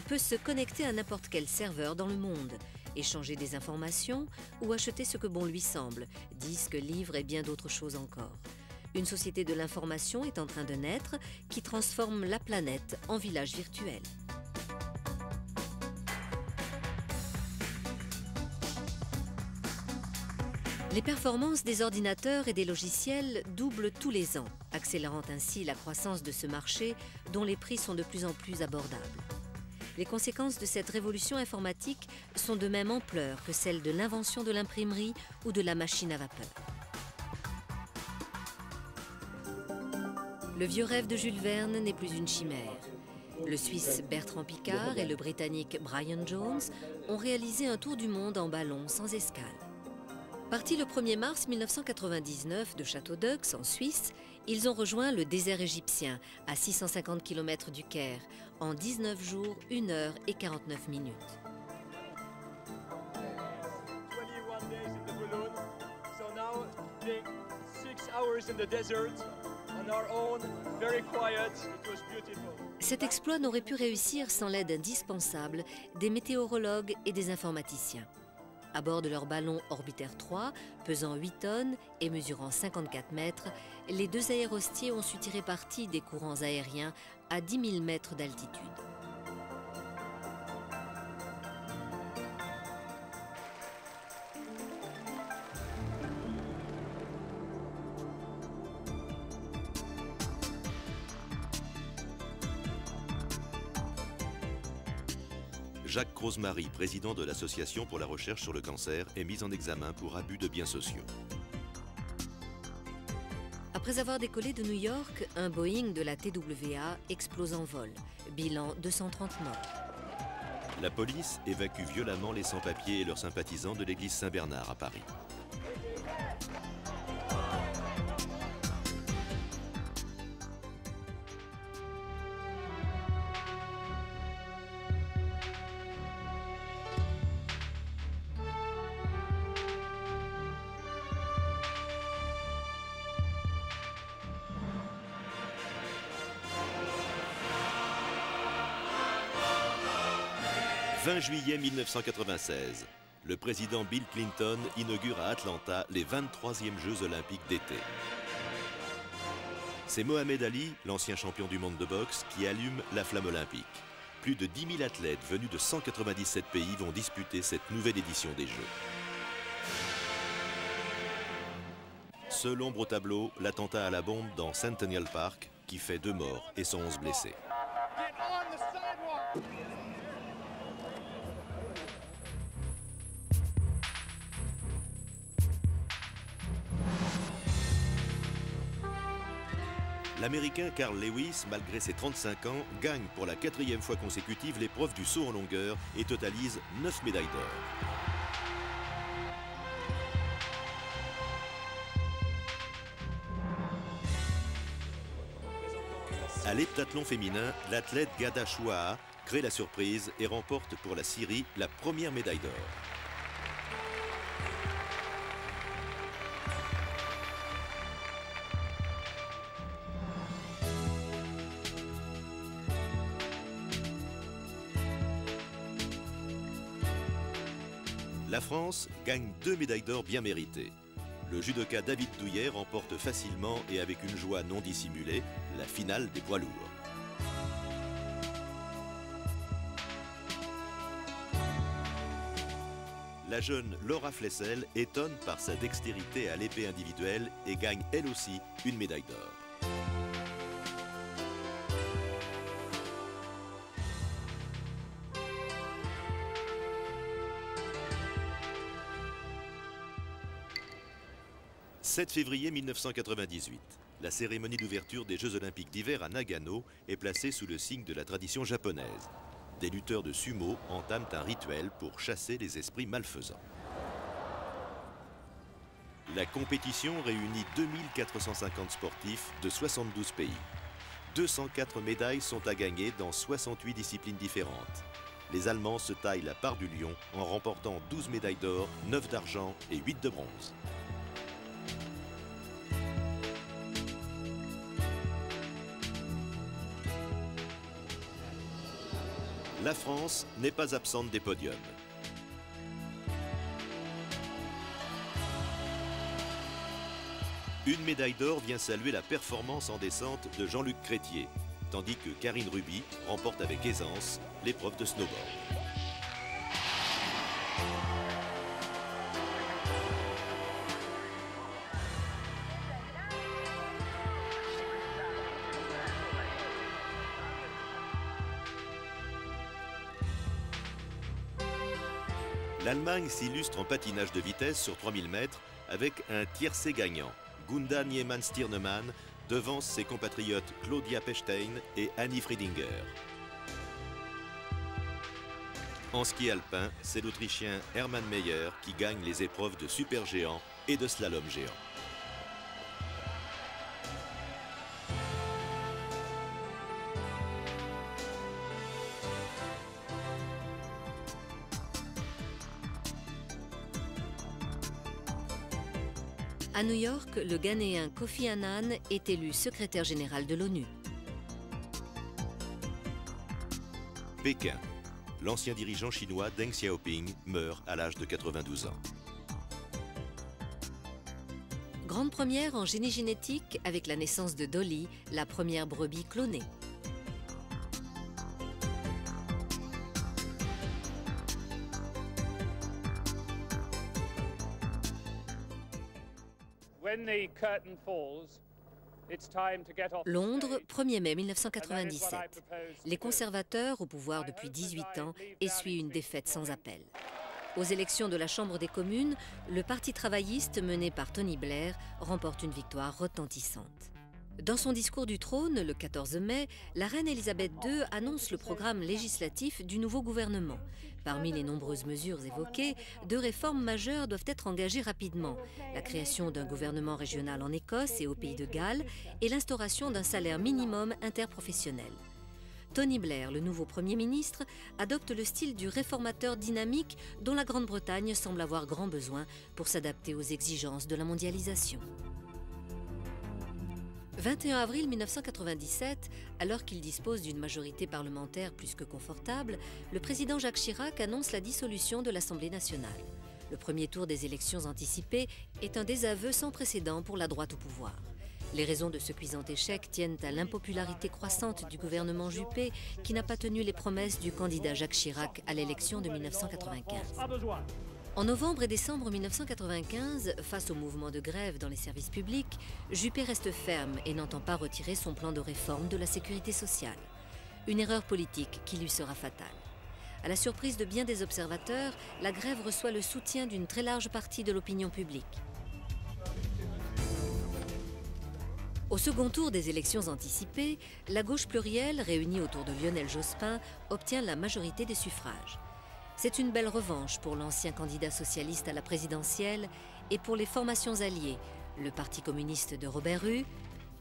peut se connecter à n'importe quel serveur dans le monde, échanger des informations ou acheter ce que bon lui semble, disques, livres et bien d'autres choses encore. Une société de l'information est en train de naître qui transforme la planète en village virtuel. Les performances des ordinateurs et des logiciels doublent tous les ans, accélérant ainsi la croissance de ce marché dont les prix sont de plus en plus abordables. Les conséquences de cette révolution informatique sont de même ampleur que celles de l'invention de l'imprimerie ou de la machine à vapeur. Le vieux rêve de Jules Verne n'est plus une chimère. Le Suisse Bertrand Piccard et le Britannique Brian Jones ont réalisé un tour du monde en ballon sans escale. Partis le 1er mars 1999 de Château-d'Œux, en Suisse, ils ont rejoint le désert égyptien, à 650 km du Caire, en 19 jours, 1 heure et 49 minutes. Cet exploit n'aurait pu réussir sans l'aide indispensable des météorologues et des informaticiens. À bord de leur ballon Orbiter 3, pesant 8 tonnes et mesurant 54 mètres, les deux aérostiers ont su tirer parti des courants aériens à 10 000 mètres d'altitude. Jacques Crozemarie, président de l'Association pour la recherche sur le cancer, est mis en examen pour abus de biens sociaux. Après avoir décollé de New York, un Boeing de la TWA explose en vol. Bilan 230 morts. La police évacue violemment les sans-papiers et leurs sympathisants de l'église Saint-Bernard à Paris. « 20 juillet 1996, le président Bill Clinton inaugure à Atlanta les 23e Jeux olympiques d'été. C'est Mohamed Ali, l'ancien champion du monde de boxe, qui allume la flamme olympique. Plus de 10 000 athlètes venus de 197 pays vont disputer cette nouvelle édition des Jeux. Seul ombre au tableau, l'attentat à la bombe dans Centennial Park, qui fait 2 morts et 111 blessés. L'Américain Carl Lewis, malgré ses 35 ans, gagne pour la 4e fois consécutive l'épreuve du saut en longueur et totalise 9 médailles d'or. À l'heptathlon féminin, l'athlète Ghada Chouaha crée la surprise et remporte pour la Syrie la première médaille d'or. La France gagne 2 médailles d'or bien méritées. Le judoka David Douillet remporte facilement et avec une joie non dissimulée la finale des poids lourds. La jeune Laura Flessel étonne par sa dextérité à l'épée individuelle et gagne elle aussi une médaille d'or. « 7 février 1998, la cérémonie d'ouverture des Jeux Olympiques d'hiver à Nagano est placée sous le signe de la tradition japonaise. Des lutteurs de sumo entament un rituel pour chasser les esprits malfaisants. La compétition réunit 2450 sportifs de 72 pays. 204 médailles sont à gagner dans 68 disciplines différentes. Les Allemands se taillent la part du lion en remportant 12 médailles d'or, 9 d'argent et 8 de bronze. la France n'est pas absente des podiums. Une médaille d'or vient saluer la performance en descente de Jean-Luc Crétier, tandis que Karine Ruby remporte avec aisance l'épreuve de snowboard. L'Allemagne s'illustre en patinage de vitesse sur 3000 mètres avec un tiercé gagnant. Gunda Niemann-Stirnemann devance ses compatriotes Claudia Pechstein et Annie Friedinger. En ski alpin, c'est l'Autrichien Hermann Maier qui gagne les épreuves de supergéant et de slalom géant. À New York, le Ghanéen Kofi Annan est élu secrétaire général de l'ONU. Pékin. L'ancien dirigeant chinois Deng Xiaoping meurt à l'âge de 92 ans. Grande première en génie génétique avec la naissance de Dolly, la première brebis clonée. Londres, 1er mai 1997. Les conservateurs, au pouvoir depuis 18 ans, essuient une défaite sans appel. Aux élections de la Chambre des communes, le Parti travailliste mené par Tony Blair remporte une victoire retentissante. Dans son discours du trône, le 14 mai, la reine Elisabeth II annonce le programme législatif du nouveau gouvernement. Parmi les nombreuses mesures évoquées, 2 réformes majeures doivent être engagées rapidement. La création d'un gouvernement régional en Écosse et au Pays de Galles et l'instauration d'un salaire minimum interprofessionnel. Tony Blair, le nouveau Premier ministre, adopte le style du réformateur dynamique dont la Grande-Bretagne semble avoir grand besoin pour s'adapter aux exigences de la mondialisation. 21 avril 1997, alors qu'il dispose d'une majorité parlementaire plus que confortable, le président Jacques Chirac annonce la dissolution de l'Assemblée nationale. Le premier tour des élections anticipées est un désaveu sans précédent pour la droite au pouvoir. Les raisons de ce cuisant échec tiennent à l'impopularité croissante du gouvernement Juppé qui n'a pas tenu les promesses du candidat Jacques Chirac à l'élection de 1995. En novembre et décembre 1995, face au mouvement de grève dans les services publics, Juppé reste ferme et n'entend pas retirer son plan de réforme de la sécurité sociale. Une erreur politique qui lui sera fatale. À la surprise de bien des observateurs, la grève reçoit le soutien d'une très large partie de l'opinion publique. Au second tour des élections anticipées, la gauche plurielle, réunie autour de Lionel Jospin, obtient la majorité des suffrages. C'est une belle revanche pour l'ancien candidat socialiste à la présidentielle et pour les formations alliées, le Parti communiste de Robert Hue,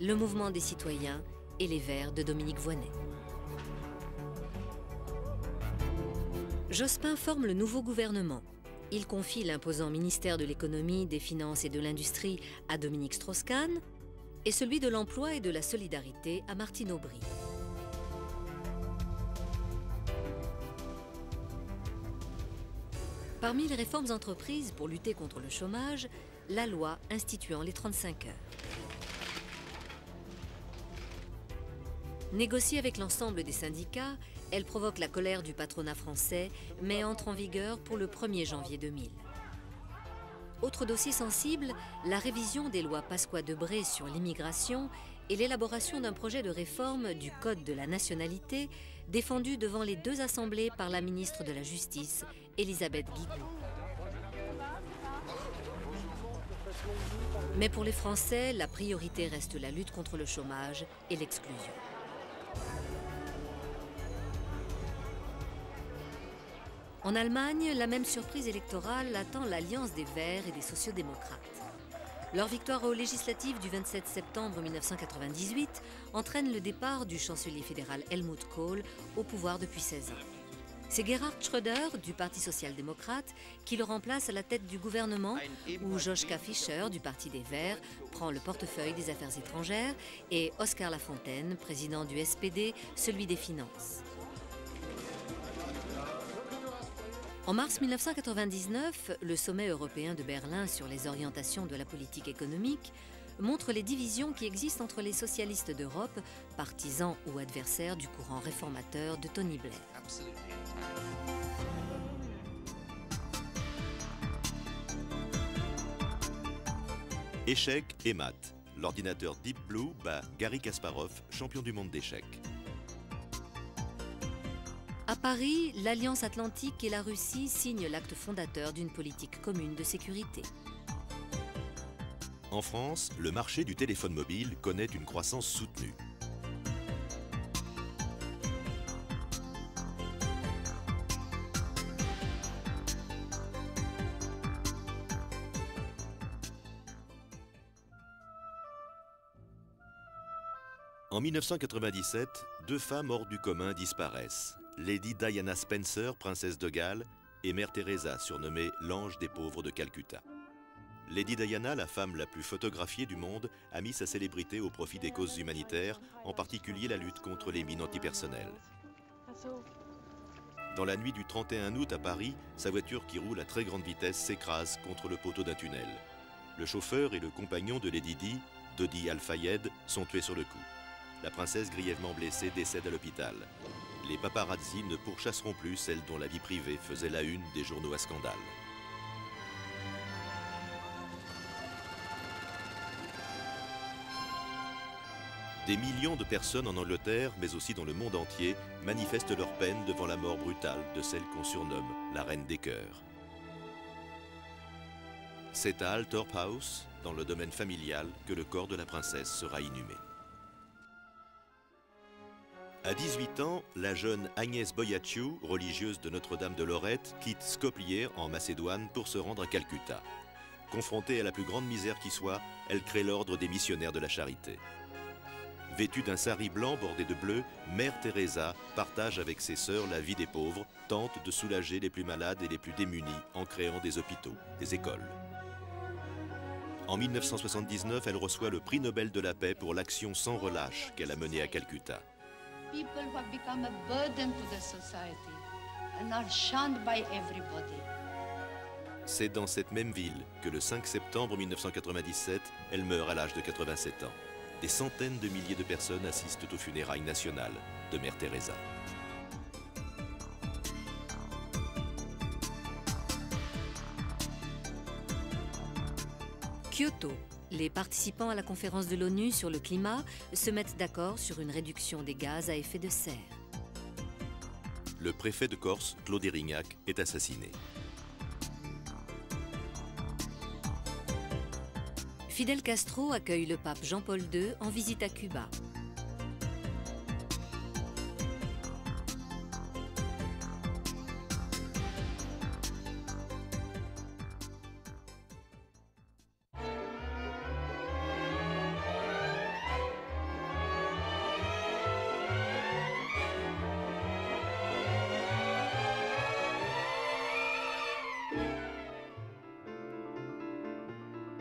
le Mouvement des citoyens et les Verts de Dominique Voynet. Jospin forme le nouveau gouvernement. Il confie l'imposant ministère de l'économie, des finances et de l'industrie à Dominique Strauss-Kahn et celui de l'emploi et de la solidarité à Martine Aubry. Parmi les réformes entreprises pour lutter contre le chômage, la loi instituant les 35 heures. Négociée avec l'ensemble des syndicats, elle provoque la colère du patronat français, mais entre en vigueur pour le 1er janvier 2000. Autre dossier sensible, la révision des lois Pasqua-Debré sur l'immigration et l'élaboration d'un projet de réforme du Code de la nationalité défendu devant les 2 assemblées par la ministre de la Justice, Elisabeth Guigou. Mais pour les Français, la priorité reste la lutte contre le chômage et l'exclusion. En Allemagne, la même surprise électorale attend l'alliance des Verts et des sociodémocrates. Leur victoire aux législatives du 27 septembre 1998 entraîne le départ du chancelier fédéral Helmut Kohl au pouvoir depuis 16 ans. C'est Gerhard Schröder du Parti social-démocrate qui le remplace à la tête du gouvernement où Joschka Fischer du Parti des Verts prend le portefeuille des affaires étrangères et Oskar Lafontaine, président du SPD, celui des finances. En mars 1999, le sommet européen de Berlin sur les orientations de la politique économique montre les divisions qui existent entre les socialistes d'Europe, partisans ou adversaires du courant réformateur de Tony Blair. Échecs et maths. L'ordinateur Deep Blue bat Garry Kasparov, champion du monde d'échecs. À Paris, l'Alliance Atlantique et la Russie signent l'acte fondateur d'une politique commune de sécurité. En France, le marché du téléphone mobile connaît une croissance soutenue. En 1997, deux femmes hors du commun disparaissent. Lady Diana Spencer, princesse de Galles, et Mère Teresa, surnommée l'ange des pauvres de Calcutta. Lady Diana, la femme la plus photographiée du monde, a mis sa célébrité au profit des causes humanitaires, en particulier la lutte contre les mines antipersonnelles. Dans la nuit du 31 août à Paris, sa voiture qui roule à très grande vitesse s'écrase contre le poteau d'un tunnel. Le chauffeur et le compagnon de Lady Di, Dodi Al-Fayed, sont tués sur le coup. La princesse grièvement blessée décède à l'hôpital. Les paparazzi ne pourchasseront plus celle dont la vie privée faisait la une des journaux à scandale. Des millions de personnes en Angleterre, mais aussi dans le monde entier, manifestent leur peine devant la mort brutale de celle qu'on surnomme la reine des cœurs. C'est à Althorp House, dans le domaine familial, que le corps de la princesse sera inhumé. À 18 ans, la jeune Agnès Boyachiu, religieuse de Notre-Dame de Lorette, quitte Skopje en Macédoine pour se rendre à Calcutta. Confrontée à la plus grande misère qui soit, elle crée l'ordre des missionnaires de la charité. Vêtue d'un sari blanc bordé de bleu, Mère Teresa partage avec ses sœurs la vie des pauvres, tente de soulager les plus malades et les plus démunis en créant des hôpitaux, des écoles. En 1979, elle reçoit le prix Nobel de la paix pour l'action sans relâche qu'elle a menée à Calcutta. People who have become a burden to the society and are shunned by everybody. C'est dans cette même ville que le 5 septembre 1997, elle meurt à l'âge de 87 ans. Des centaines de milliers de personnes assistent aux funérailles nationales de Mère Teresa. Kyoto. Les participants à la conférence de l'ONU sur le climat se mettent d'accord sur une réduction des gaz à effet de serre. Le préfet de Corse, Claude Erignac, est assassiné. Fidel Castro accueille le pape Jean-Paul II en visite à Cuba.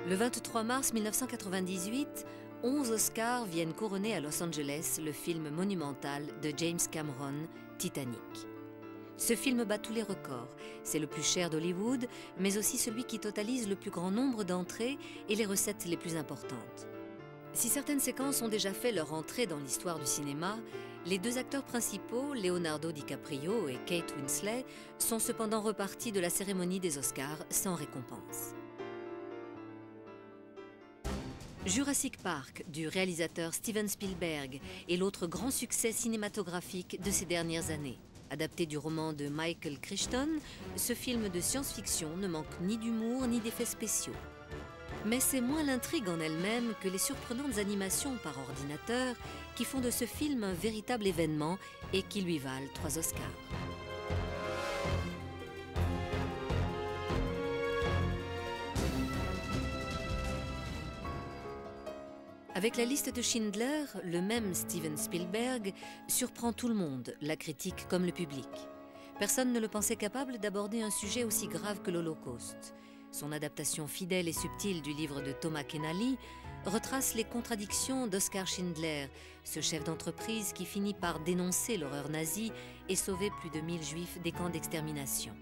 Le 23 mars 1998, 11 Oscars viennent couronner à Los Angeles le film monumental de James Cameron, Titanic. Ce film bat tous les records. C'est le plus cher d'Hollywood, mais aussi celui qui totalise le plus grand nombre d'entrées et les recettes les plus importantes. Si certaines séquences ont déjà fait leur entrée dans l'histoire du cinéma, les deux acteurs principaux, Leonardo DiCaprio et Kate Winslet, sont cependant repartis de la cérémonie des Oscars sans récompense. Jurassic Park, du réalisateur Steven Spielberg, est l'autre grand succès cinématographique de ces dernières années. Adapté du roman de Michael Crichton, ce film de science-fiction ne manque ni d'humour ni d'effets spéciaux. Mais c'est moins l'intrigue en elle-même que les surprenantes animations par ordinateur qui font de ce film un véritable événement et qui lui valent 3 Oscars. Avec la liste de Schindler, le même Steven Spielberg surprend tout le monde, la critique comme le public. Personne ne le pensait capable d'aborder un sujet aussi grave que l'Holocauste. Son adaptation fidèle et subtile du livre de Thomas Kenaly retrace les contradictions d'Oskar Schindler, ce chef d'entreprise qui finit par dénoncer l'horreur nazie et sauver plus de 1000 juifs des camps d'extermination.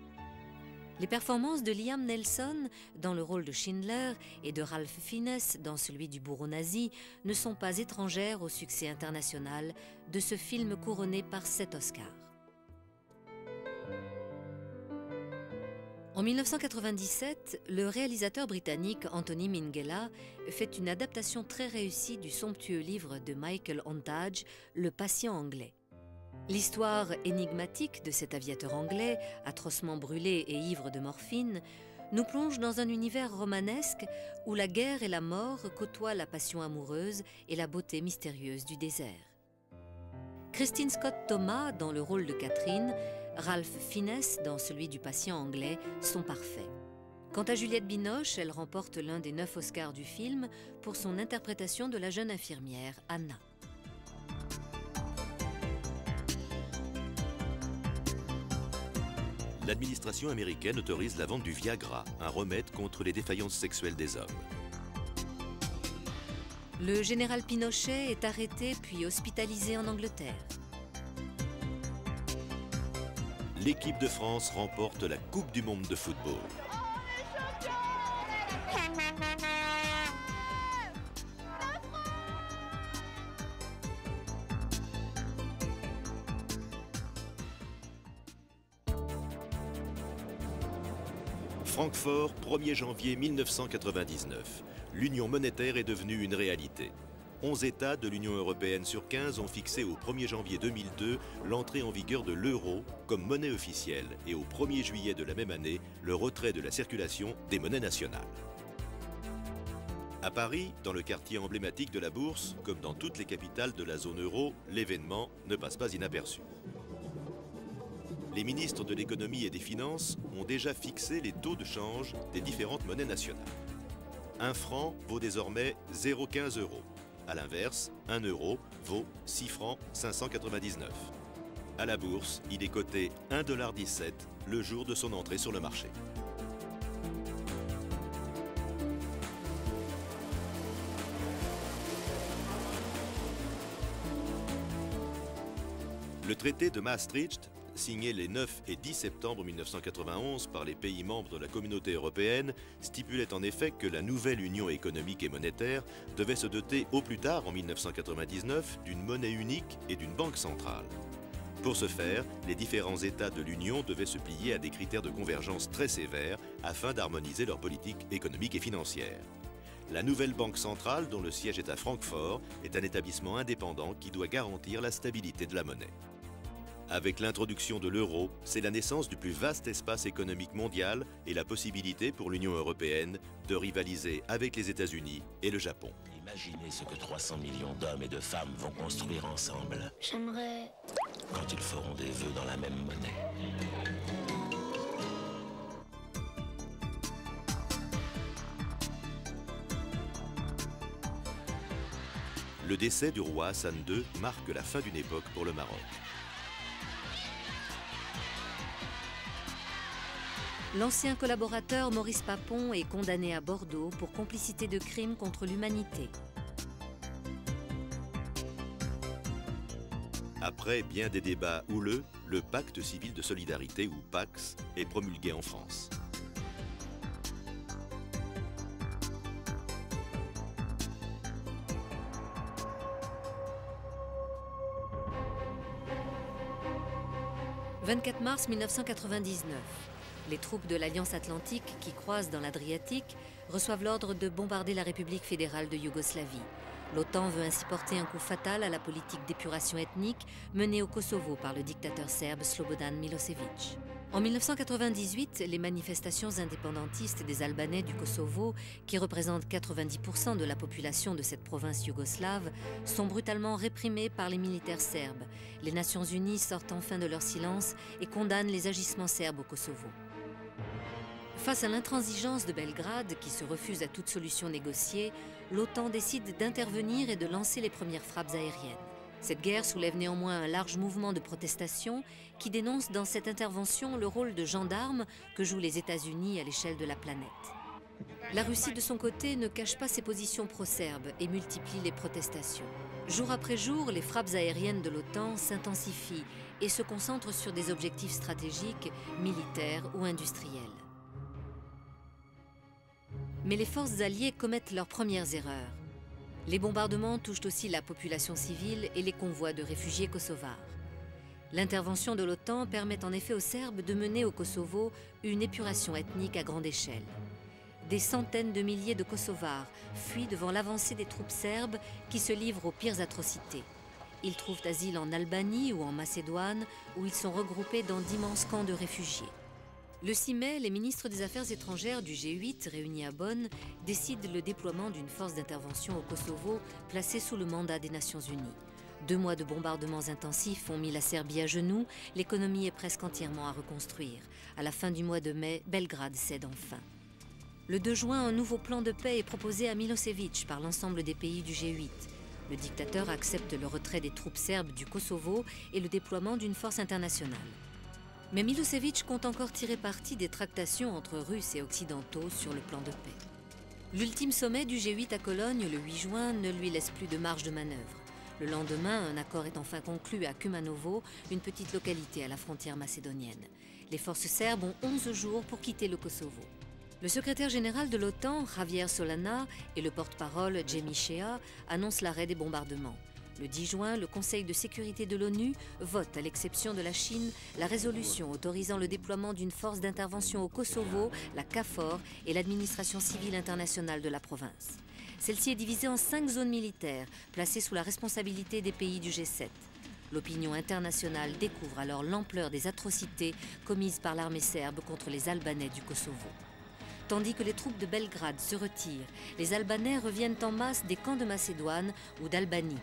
Les performances de Liam Neeson dans le rôle de Schindler et de Ralph Fiennes dans celui du bourreau nazi ne sont pas étrangères au succès international de ce film couronné par 7 Oscars. En 1997, le réalisateur britannique Anthony Minghella fait une adaptation très réussie du somptueux livre de Michael Ontage, Le patient anglais. L'histoire énigmatique de cet aviateur anglais, atrocement brûlé et ivre de morphine, nous plonge dans un univers romanesque où la guerre et la mort côtoient la passion amoureuse et la beauté mystérieuse du désert. Christine Scott Thomas dans le rôle de Catherine, Ralph Fiennes dans celui du patient anglais sont parfaits. Quant à Juliette Binoche, elle remporte l'un des 9 Oscars du film pour son interprétation de la jeune infirmière Anna. L'administration américaine autorise la vente du Viagra, un remède contre les défaillances sexuelles des hommes. Le général Pinochet est arrêté puis hospitalisé en Angleterre. L'équipe de France remporte la Coupe du monde de football. Francfort, 1er janvier 1999. L'union monétaire est devenue une réalité. 11 États de l'Union européenne sur 15 ont fixé au 1er janvier 2002 l'entrée en vigueur de l'euro comme monnaie officielle et au 1er juillet de la même année, le retrait de la circulation des monnaies nationales. À Paris, dans le quartier emblématique de la Bourse, comme dans toutes les capitales de la zone euro, l'événement ne passe pas inaperçu. Les ministres de l'économie et des finances ont déjà fixé les taux de change des différentes monnaies nationales. Un franc vaut désormais 0,15 €. A l'inverse, 1 euro vaut 6 francs 599. À la bourse, il est coté 1,17 $ le jour de son entrée sur le marché. Le traité de Maastricht, signé les 9 et 10 septembre 1991 par les pays membres de la Communauté européenne, stipulait en effet que la nouvelle union économique et monétaire devait se doter au plus tard en 1999 d'une monnaie unique et d'une banque centrale. Pour ce faire, les différents États de l'Union devaient se plier à des critères de convergence très sévères afin d'harmoniser leur politique économique et financière. La nouvelle banque centrale, dont le siège est à Francfort, est un établissement indépendant qui doit garantir la stabilité de la monnaie. Avec l'introduction de l'euro, c'est la naissance du plus vaste espace économique mondial et la possibilité pour l'Union européenne de rivaliser avec les États-Unis et le Japon. Imaginez ce que 300 millions d'hommes et de femmes vont construire ensemble. J'aimerais... Quand ils feront des vœux dans la même monnaie. Le décès du roi Hassan II marque la fin d'une époque pour le Maroc. L'ancien collaborateur Maurice Papon est condamné à Bordeaux pour complicité de crimes contre l'humanité. Après bien des débats houleux, le pacte civil de solidarité, ou PACS, est promulgué en France. « 24 mars 1999. Les troupes de l'Alliance Atlantique qui croisent dans l'Adriatique reçoivent l'ordre de bombarder la République fédérale de Yougoslavie. L'OTAN veut ainsi porter un coup fatal à la politique d'épuration ethnique menée au Kosovo par le dictateur serbe Slobodan Milosevic. En 1998, les manifestations indépendantistes des Albanais du Kosovo, qui représentent 90% de la population de cette province yougoslave, sont brutalement réprimées par les militaires serbes. Les Nations Unies sortent enfin de leur silence et condamnent les agissements serbes au Kosovo. Face à l'intransigeance de Belgrade, qui se refuse à toute solution négociée, l'OTAN décide d'intervenir et de lancer les premières frappes aériennes. Cette guerre soulève néanmoins un large mouvement de protestation qui dénonce dans cette intervention le rôle de gendarme que jouent les États-Unis à l'échelle de la planète. La Russie, de son côté, ne cache pas ses positions pro-serbes et multiplie les protestations. Jour après jour, les frappes aériennes de l'OTAN s'intensifient et se concentrent sur des objectifs stratégiques, militaires ou industriels. Mais les forces alliées commettent leurs premières erreurs. Les bombardements touchent aussi la population civile et les convois de réfugiés kosovars. L'intervention de l'OTAN permet en effet aux Serbes de mener au Kosovo une épuration ethnique à grande échelle. Des centaines de milliers de Kosovars fuient devant l'avancée des troupes serbes qui se livrent aux pires atrocités. Ils trouvent asile en Albanie ou en Macédoine, où ils sont regroupés dans d'immenses camps de réfugiés. Le 6 mai, les ministres des Affaires étrangères du G8, réunis à Bonn, décident le déploiement d'une force d'intervention au Kosovo placée sous le mandat des Nations Unies. 2 mois de bombardements intensifs ont mis la Serbie à genoux, l'économie est presque entièrement à reconstruire. À la fin du mois de mai, Belgrade cède enfin. Le 2 juin, un nouveau plan de paix est proposé à Milosevic par l'ensemble des pays du G8. Le dictateur accepte le retrait des troupes serbes du Kosovo et le déploiement d'une force internationale. Mais Milosevic compte encore tirer parti des tractations entre Russes et Occidentaux sur le plan de paix. L'ultime sommet du G8 à Cologne, le 8 juin, ne lui laisse plus de marge de manœuvre. Le lendemain, un accord est enfin conclu à Kumanovo, une petite localité à la frontière macédonienne. Les forces serbes ont 11 jours pour quitter le Kosovo. Le secrétaire général de l'OTAN, Javier Solana, et le porte-parole, Jemi Shea, annoncent l'arrêt des bombardements. Le 10 juin, le Conseil de sécurité de l'ONU vote, à l'exception de la Chine, la résolution autorisant le déploiement d'une force d'intervention au Kosovo, la KFOR, et l'administration civile internationale de la province. Celle-ci est divisée en 5 zones militaires, placées sous la responsabilité des pays du G7. L'opinion internationale découvre alors l'ampleur des atrocités commises par l'armée serbe contre les Albanais du Kosovo. Tandis que les troupes de Belgrade se retirent, les Albanais reviennent en masse des camps de Macédoine ou d'Albanie.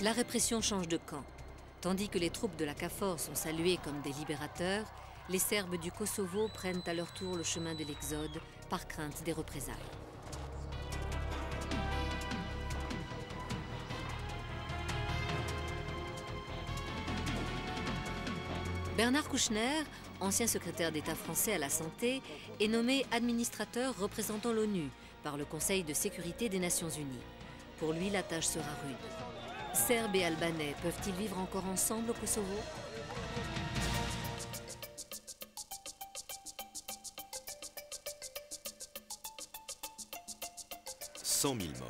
La répression change de camp. Tandis que les troupes de la KFOR sont saluées comme des libérateurs, les Serbes du Kosovo prennent à leur tour le chemin de l'exode par crainte des représailles. Bernard Kouchner, ancien secrétaire d'État français à la Santé, est nommé administrateur représentant l'ONU par le Conseil de sécurité des Nations Unies. Pour lui, la tâche sera rude. Serbes et Albanais peuvent-ils vivre encore ensemble au Kosovo ? « 100 000 morts.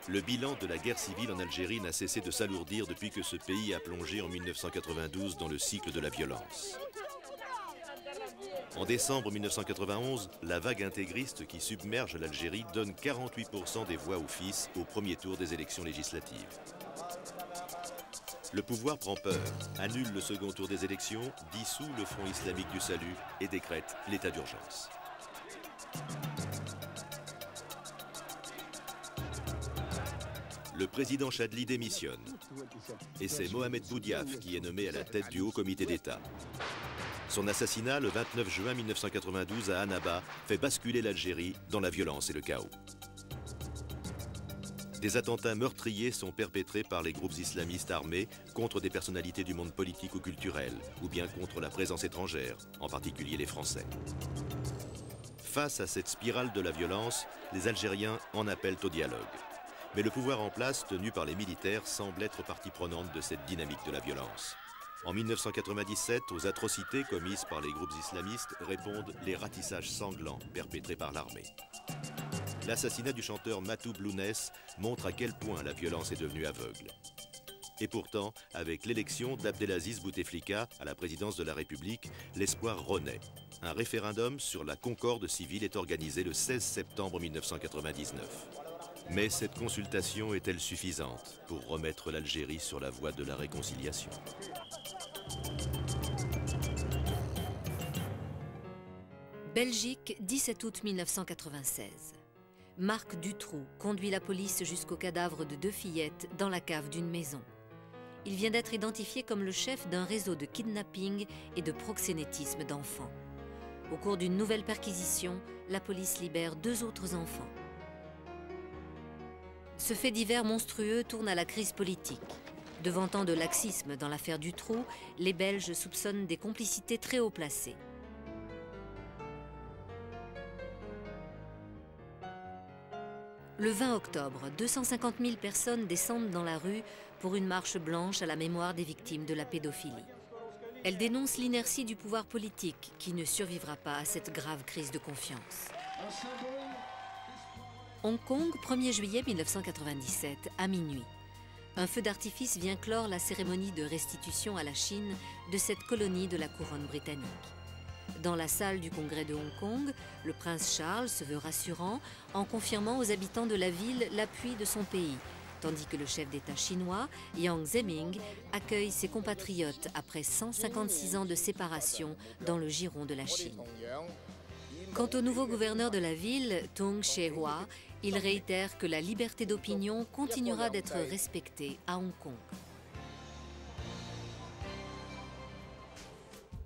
Le bilan de la guerre civile en Algérie n'a cessé de s'alourdir depuis que ce pays a plongé en 1992 dans le cycle de la violence. En décembre 1991, la vague intégriste qui submerge l'Algérie donne 48% des voix aux fils au premier tour des élections législatives. Le pouvoir prend peur, annule le second tour des élections, dissout le Front islamique du salut et décrète l'état d'urgence. Le président Chadli démissionne et c'est Mohamed Boudiaf qui est nommé à la tête du Haut Comité d'État. Son assassinat le 29 juin 1992 à Annaba fait basculer l'Algérie dans la violence et le chaos. Des attentats meurtriers sont perpétrés par les groupes islamistes armés contre des personnalités du monde politique ou culturel, ou bien contre la présence étrangère, en particulier les Français. Face à cette spirale de la violence, les Algériens en appellent au dialogue. Mais le pouvoir en place, tenu par les militaires, semble être partie prenante de cette dynamique de la violence. En 1997, aux atrocités commises par les groupes islamistes répondent les ratissages sanglants perpétrés par l'armée. L'assassinat du chanteur Matou Blounès montre à quel point la violence est devenue aveugle. Et pourtant, avec l'élection d'Abdelaziz Bouteflika à la présidence de la République, l'espoir renaît. Un référendum sur la concorde civile est organisé le 16 septembre 1999. Mais cette consultation est-elle suffisante pour remettre l'Algérie sur la voie de la réconciliation ? Belgique, 17 août 1996. Marc Dutroux conduit la police jusqu'au cadavre de 2 fillettes dans la cave d'une maison. Il vient d'être identifié comme le chef d'un réseau de kidnapping et de proxénétisme d'enfants. Au cours d'une nouvelle perquisition, la police libère 2 autres enfants. Ce fait divers monstrueux tourne à la crise politique. Devant tant de laxisme dans l'affaire Dutroux, les Belges soupçonnent des complicités très haut placées. Le 20 octobre, 250 000 personnes descendent dans la rue pour une marche blanche à la mémoire des victimes de la pédophilie. Elle dénonce l'inertie du pouvoir politique qui ne survivra pas à cette grave crise de confiance. Hong Kong, 1er juillet 1997, à minuit. Un feu d'artifice vient clore la cérémonie de restitution à la Chine de cette colonie de la couronne britannique. Dans la salle du congrès de Hong Kong, le prince Charles se veut rassurant en confirmant aux habitants de la ville l'appui de son pays, tandis que le chef d'État chinois, Jiang Zemin, accueille ses compatriotes après 156 ans de séparation dans le giron de la Chine. Quant au nouveau gouverneur de la ville, Tung Chee-hwa, il réitère que la liberté d'opinion continuera d'être respectée à Hong Kong.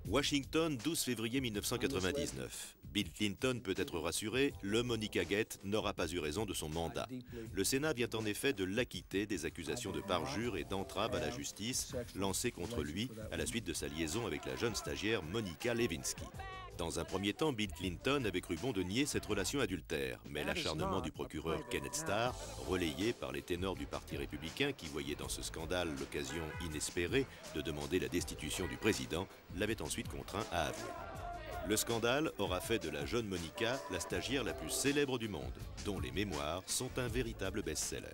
Washington, 12 février 1999. Bill Clinton peut être rassuré, le Monica Gate n'aura pas eu raison de son mandat. Le Sénat vient en effet de l'acquitter des accusations de parjure et d'entrave à la justice lancées contre lui à la suite de sa liaison avec la jeune stagiaire Monica Lewinsky. Dans un premier temps, Bill Clinton avait cru bon de nier cette relation adultère, mais l'acharnement du procureur Kenneth Starr, relayé par les ténors du Parti républicain qui voyaient dans ce scandale l'occasion inespérée de demander la destitution du président, l'avait ensuite contraint à avouer. Le scandale aura fait de la jeune Monica la stagiaire la plus célèbre du monde, dont les mémoires sont un véritable best-seller.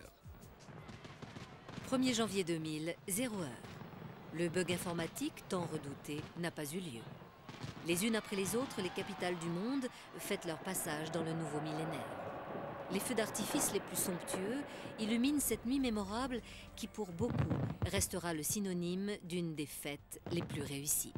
1er janvier 2000, 0 heure. Le bug informatique tant redouté n'a pas eu lieu. Les unes après les autres, les capitales du monde fêtent leur passage dans le nouveau millénaire. Les feux d'artifice les plus somptueux illuminent cette nuit mémorable qui, pour beaucoup, restera le synonyme d'une des fêtes les plus réussies.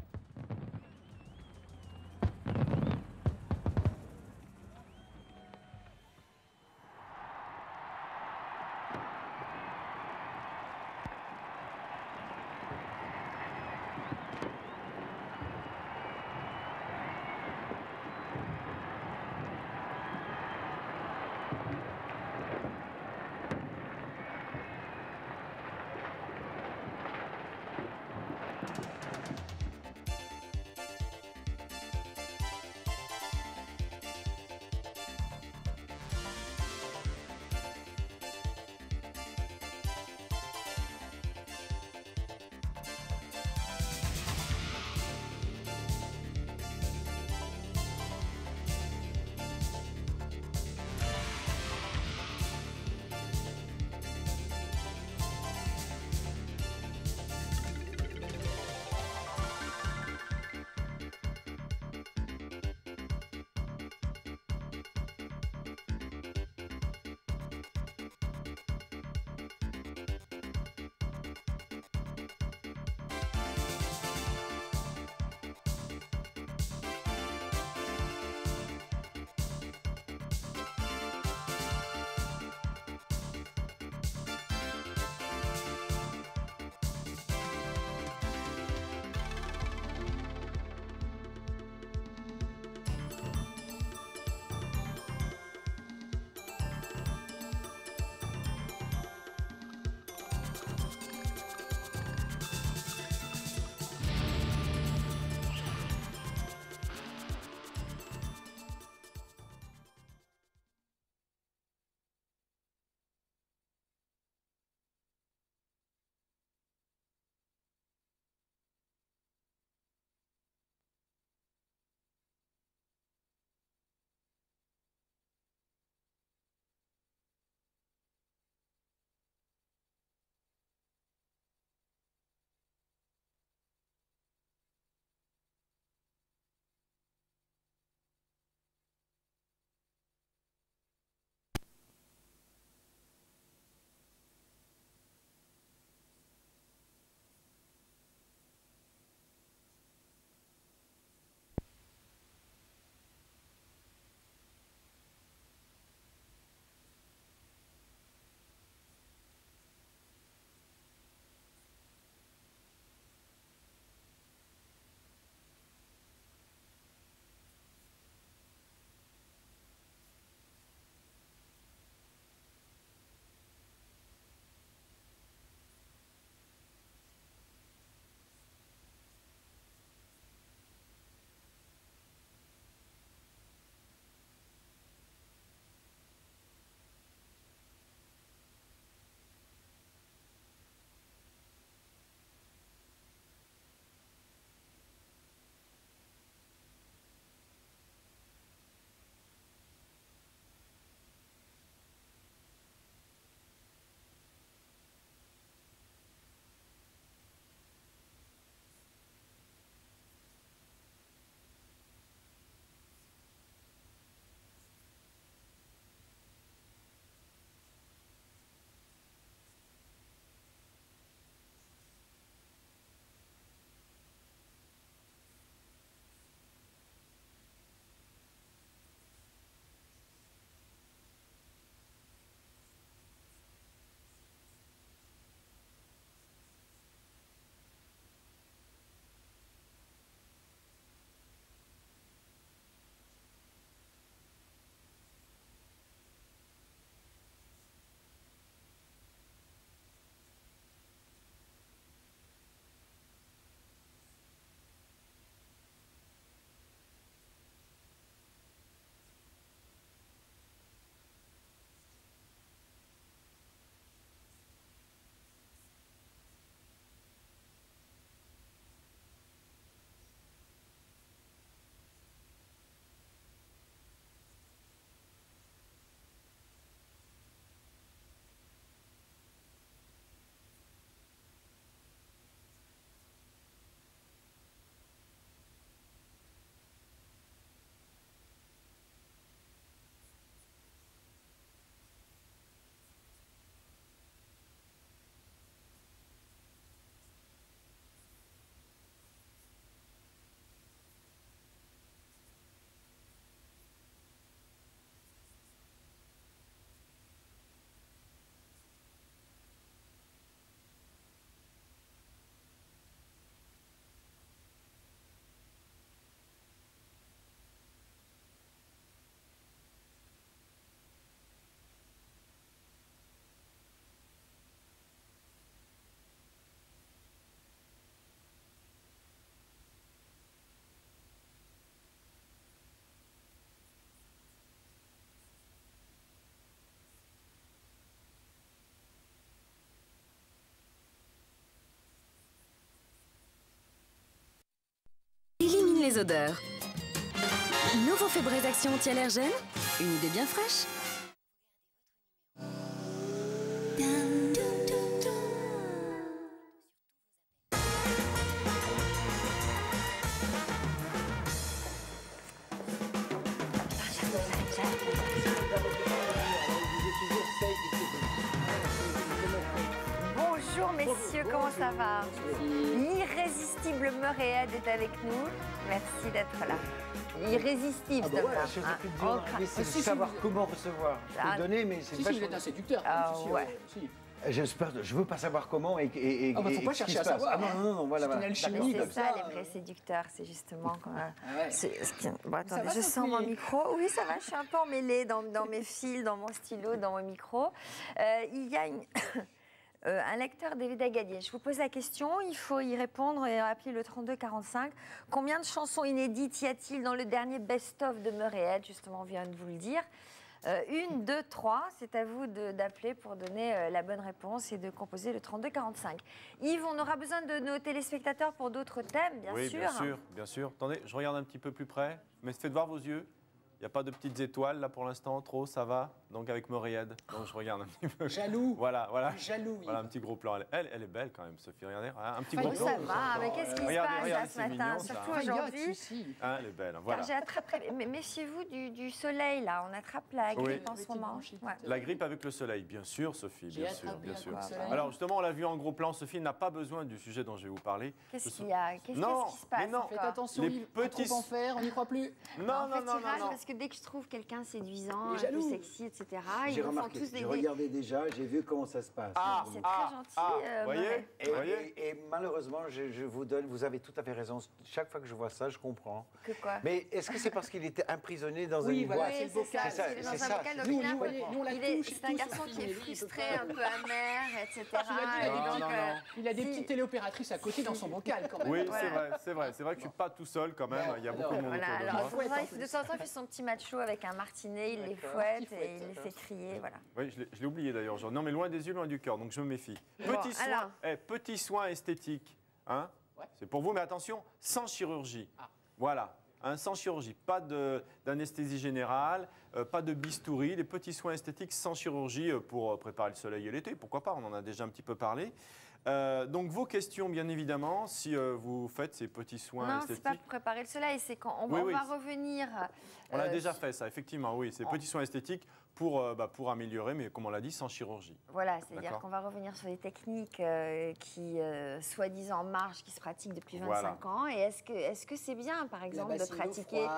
les odeurs. Nouveau Febreze Action anti-allergène. Une idée bien fraîche. Bonjour messieurs, comment ça va? L'irrésistible Murray est avec nous. Merci d'être là. Irrésistible, c'est de savoir comment recevoir. Je peux donner, mais c'est pas... Si, il est un séducteur. Ouais. J'espère, je veux pas savoir comment et faut pas chercher à savoir. Non, voilà. C'est ça, les vrais séducteurs, c'est justement... Bon, attendez, je sens mon micro. Oui, ça va, je suis un peu emmêlée dans mes fils, dans mon stylo, dans mon micro. Il y a un lecteur, David Agadier. Je vous pose la question, il faut y répondre et appeler le 3245. Combien de chansons inédites y a-t-il dans le dernier best-of de Murray? Justement, on vient de vous le dire. 1, 2, 3, c'est à vous d'appeler pour donner la bonne réponse et de composer le 3245. Yves, on aura besoin de nos téléspectateurs pour d'autres thèmes, bien sûr. Oui, bien sûr. Attendez, je regarde un petit peu plus près, mais faites voir vos yeux. Il n'y a pas de petites étoiles là pour l'instant, trop, ça va. Donc avec Murray, donc je regarde un petit peu. Jaloux. Voilà. Jaloux. Voilà un petit gros plan. Elle est belle quand même, Sophie. Regardez, un petit gros plan. Ça va, mais qu'est-ce qui se passe là ce matin, surtout aujourd'hui? Elle est belle. Voilà. J'ai attrapé. Mais méfiez-vous du soleil là. On attrape la grippe en ce moment. La grippe avec le soleil, bien sûr, Sophie, bien sûr. Alors justement, on l'a vu en gros plan. Sophie n'a pas besoin du sujet dont je vais vous parler. Qu'est-ce qu'il y a? Qu'est-ce qui se passe? Faites attention, Yves. Trop en faire, on n'y croit plus. Non. Parce que dès que je trouve quelqu'un séduisant, un peu sexy, etc. Ils me font tous des... J'ai regardé déjà, j'ai vu comment ça se passe. C'est très gentil. Voyez. Et malheureusement, je vous donne, vous avez tout à fait raison. Chaque fois que je vois ça, je comprends. Que quoi? Mais est-ce que c'est parce qu'il était emprisonné dans une boîte? Oui, c'est ça. C'est dans un bocal. C'est un garçon qui est frustré, un peu amer, etc. Il a des petites téléopératrices à côté dans son bocal quand même. Oui, c'est vrai. C'est vrai que je ne suis pas tout seul quand même. Il y a beaucoup de monde autour de moi. De temps en temps, il fait son petit macho avec un martinet, il les fouette et il les fait crier. Voilà. Oui, je l'ai oublié d'ailleurs. Non, mais loin des yeux, loin du cœur, donc je me méfie. Petit soin esthétique. Hein, c'est pour vous, mais attention, sans chirurgie. Voilà. Sans chirurgie, pas d'anesthésie générale, pas de bistouri, des petits soins esthétiques sans chirurgie pour préparer le soleil et l'été. Pourquoi pas, on en a déjà un petit peu parlé. Donc vos questions, bien évidemment, si vous faites ces petits soins esthétiques. Non, c'est pas pour préparer le soleil, c'est quand on va revenir... On a déjà fait ça, effectivement, oui. Ces petits soins esthétiques pour améliorer, mais comme on l'a dit, sans chirurgie. Voilà, c'est-à-dire qu'on va revenir sur des techniques qui, soi-disant, marchent, qui se pratiquent depuis 25 ans. Et est-ce que c'est bien, par exemple, de pratiquer...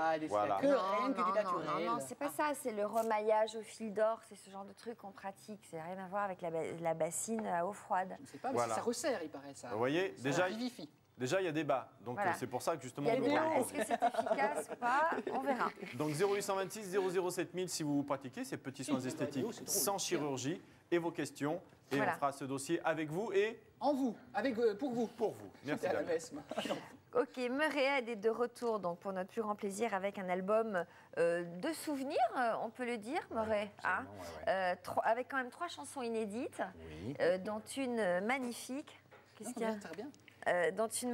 Non, c'est pas ça. C'est le remaillage au fil d'or. C'est ce genre de truc qu'on pratique. C'est rien à voir avec la bassine à eau froide. Je ne sais pas, mais ça resserre, il paraît, ça. Vous voyez, déjà, il y a débat. Donc, c'est pour ça que justement... Est-ce que c'est efficace ou pas? On verra. Donc, 0826 007 si vous vous pratiquez ces petits soins esthétiques sans chirurgie et vos questions. Et on fera ce dossier avec vous et... En vous, pour vous. Pour vous. Merci. À la messe. Ok, Murray est de retour donc pour notre plus grand plaisir avec un album de souvenirs, on peut le dire, Murray. Avec quand même 3 chansons inédites, dont une magnifique. Qu'est-ce qu'il y a? Très bien. Dont un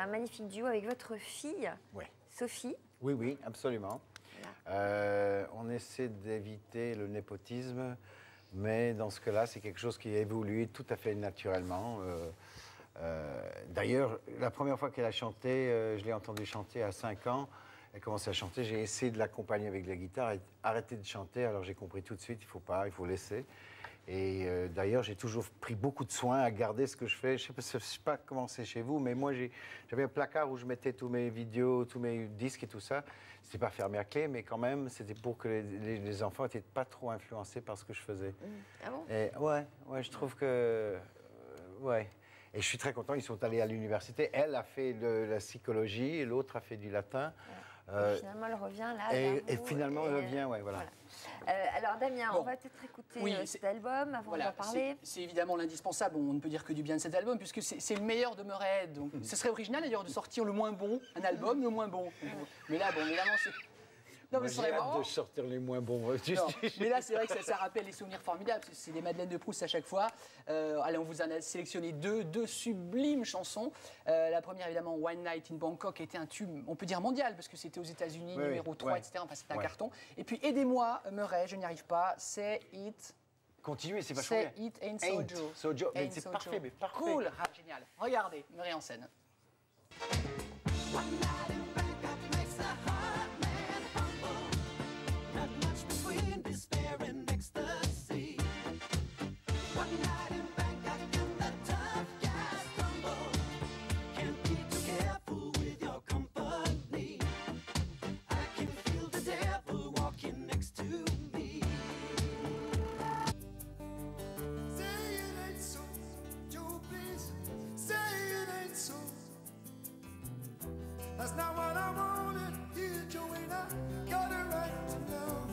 magnifique duo avec votre fille, Sophie. Oui, absolument. On essaie d'éviter le népotisme, mais dans ce cas-là, c'est quelque chose qui a évolué tout à fait naturellement. D'ailleurs, la première fois qu'elle a chanté, je l'ai entendue chanter à 5 ans. Elle commençait à chanter, j'ai essayé de l'accompagner avec la guitare et arrêter de chanter. Alors j'ai compris tout de suite, il faut laisser. Et d'ailleurs, j'ai toujours pris beaucoup de soin à garder ce que je fais. Je ne sais pas comment c'est chez vous, mais moi, j'avais un placard où je mettais tous mes vidéos, tous mes disques et tout ça. C'était pas fermé à clé, mais quand même, c'était pour que les enfants n'étaient pas trop influencés par ce que je faisais. Ah bon? Et ouais, je trouve que... Et je suis très content, ils sont allés à l'université. Elle a fait de la psychologie et l'autre a fait du latin. Et finalement, elle revient là. Et finalement, elle revient, voilà. Alors, Damien, on va peut-être écouter cet album avant d'en parler. C'est évidemment l'indispensable. On ne peut dire que du bien de cet album, puisque c'est le meilleur de Murray. Donc, ce serait original d'ailleurs de sortir le moins bon, un album le moins bon. Mais là, évidemment, c'est... Non, mais j'ai hâte de sortir les moins bons. Mais là, c'est vrai que ça rappelle les souvenirs formidables. C'est des Madeleines de Proust à chaque fois. Allez, on vous en a sélectionné deux sublimes chansons. La première, évidemment, One Night in Bangkok, était un tube, on peut dire mondial, parce que c'était aux États-Unis, numéro 3, etc. Enfin, c'était un carton. Et puis, Aidez-moi, Murray, je n'y arrive pas. C'est It. Continuez, c'est vachement bien. C'est It Ain't Sojo. Sojo, mais c'est parfait, mais parfait. Cool, génial. Regardez, Murray en scène. That's not what I wanted here, Joanna. Got a right to know.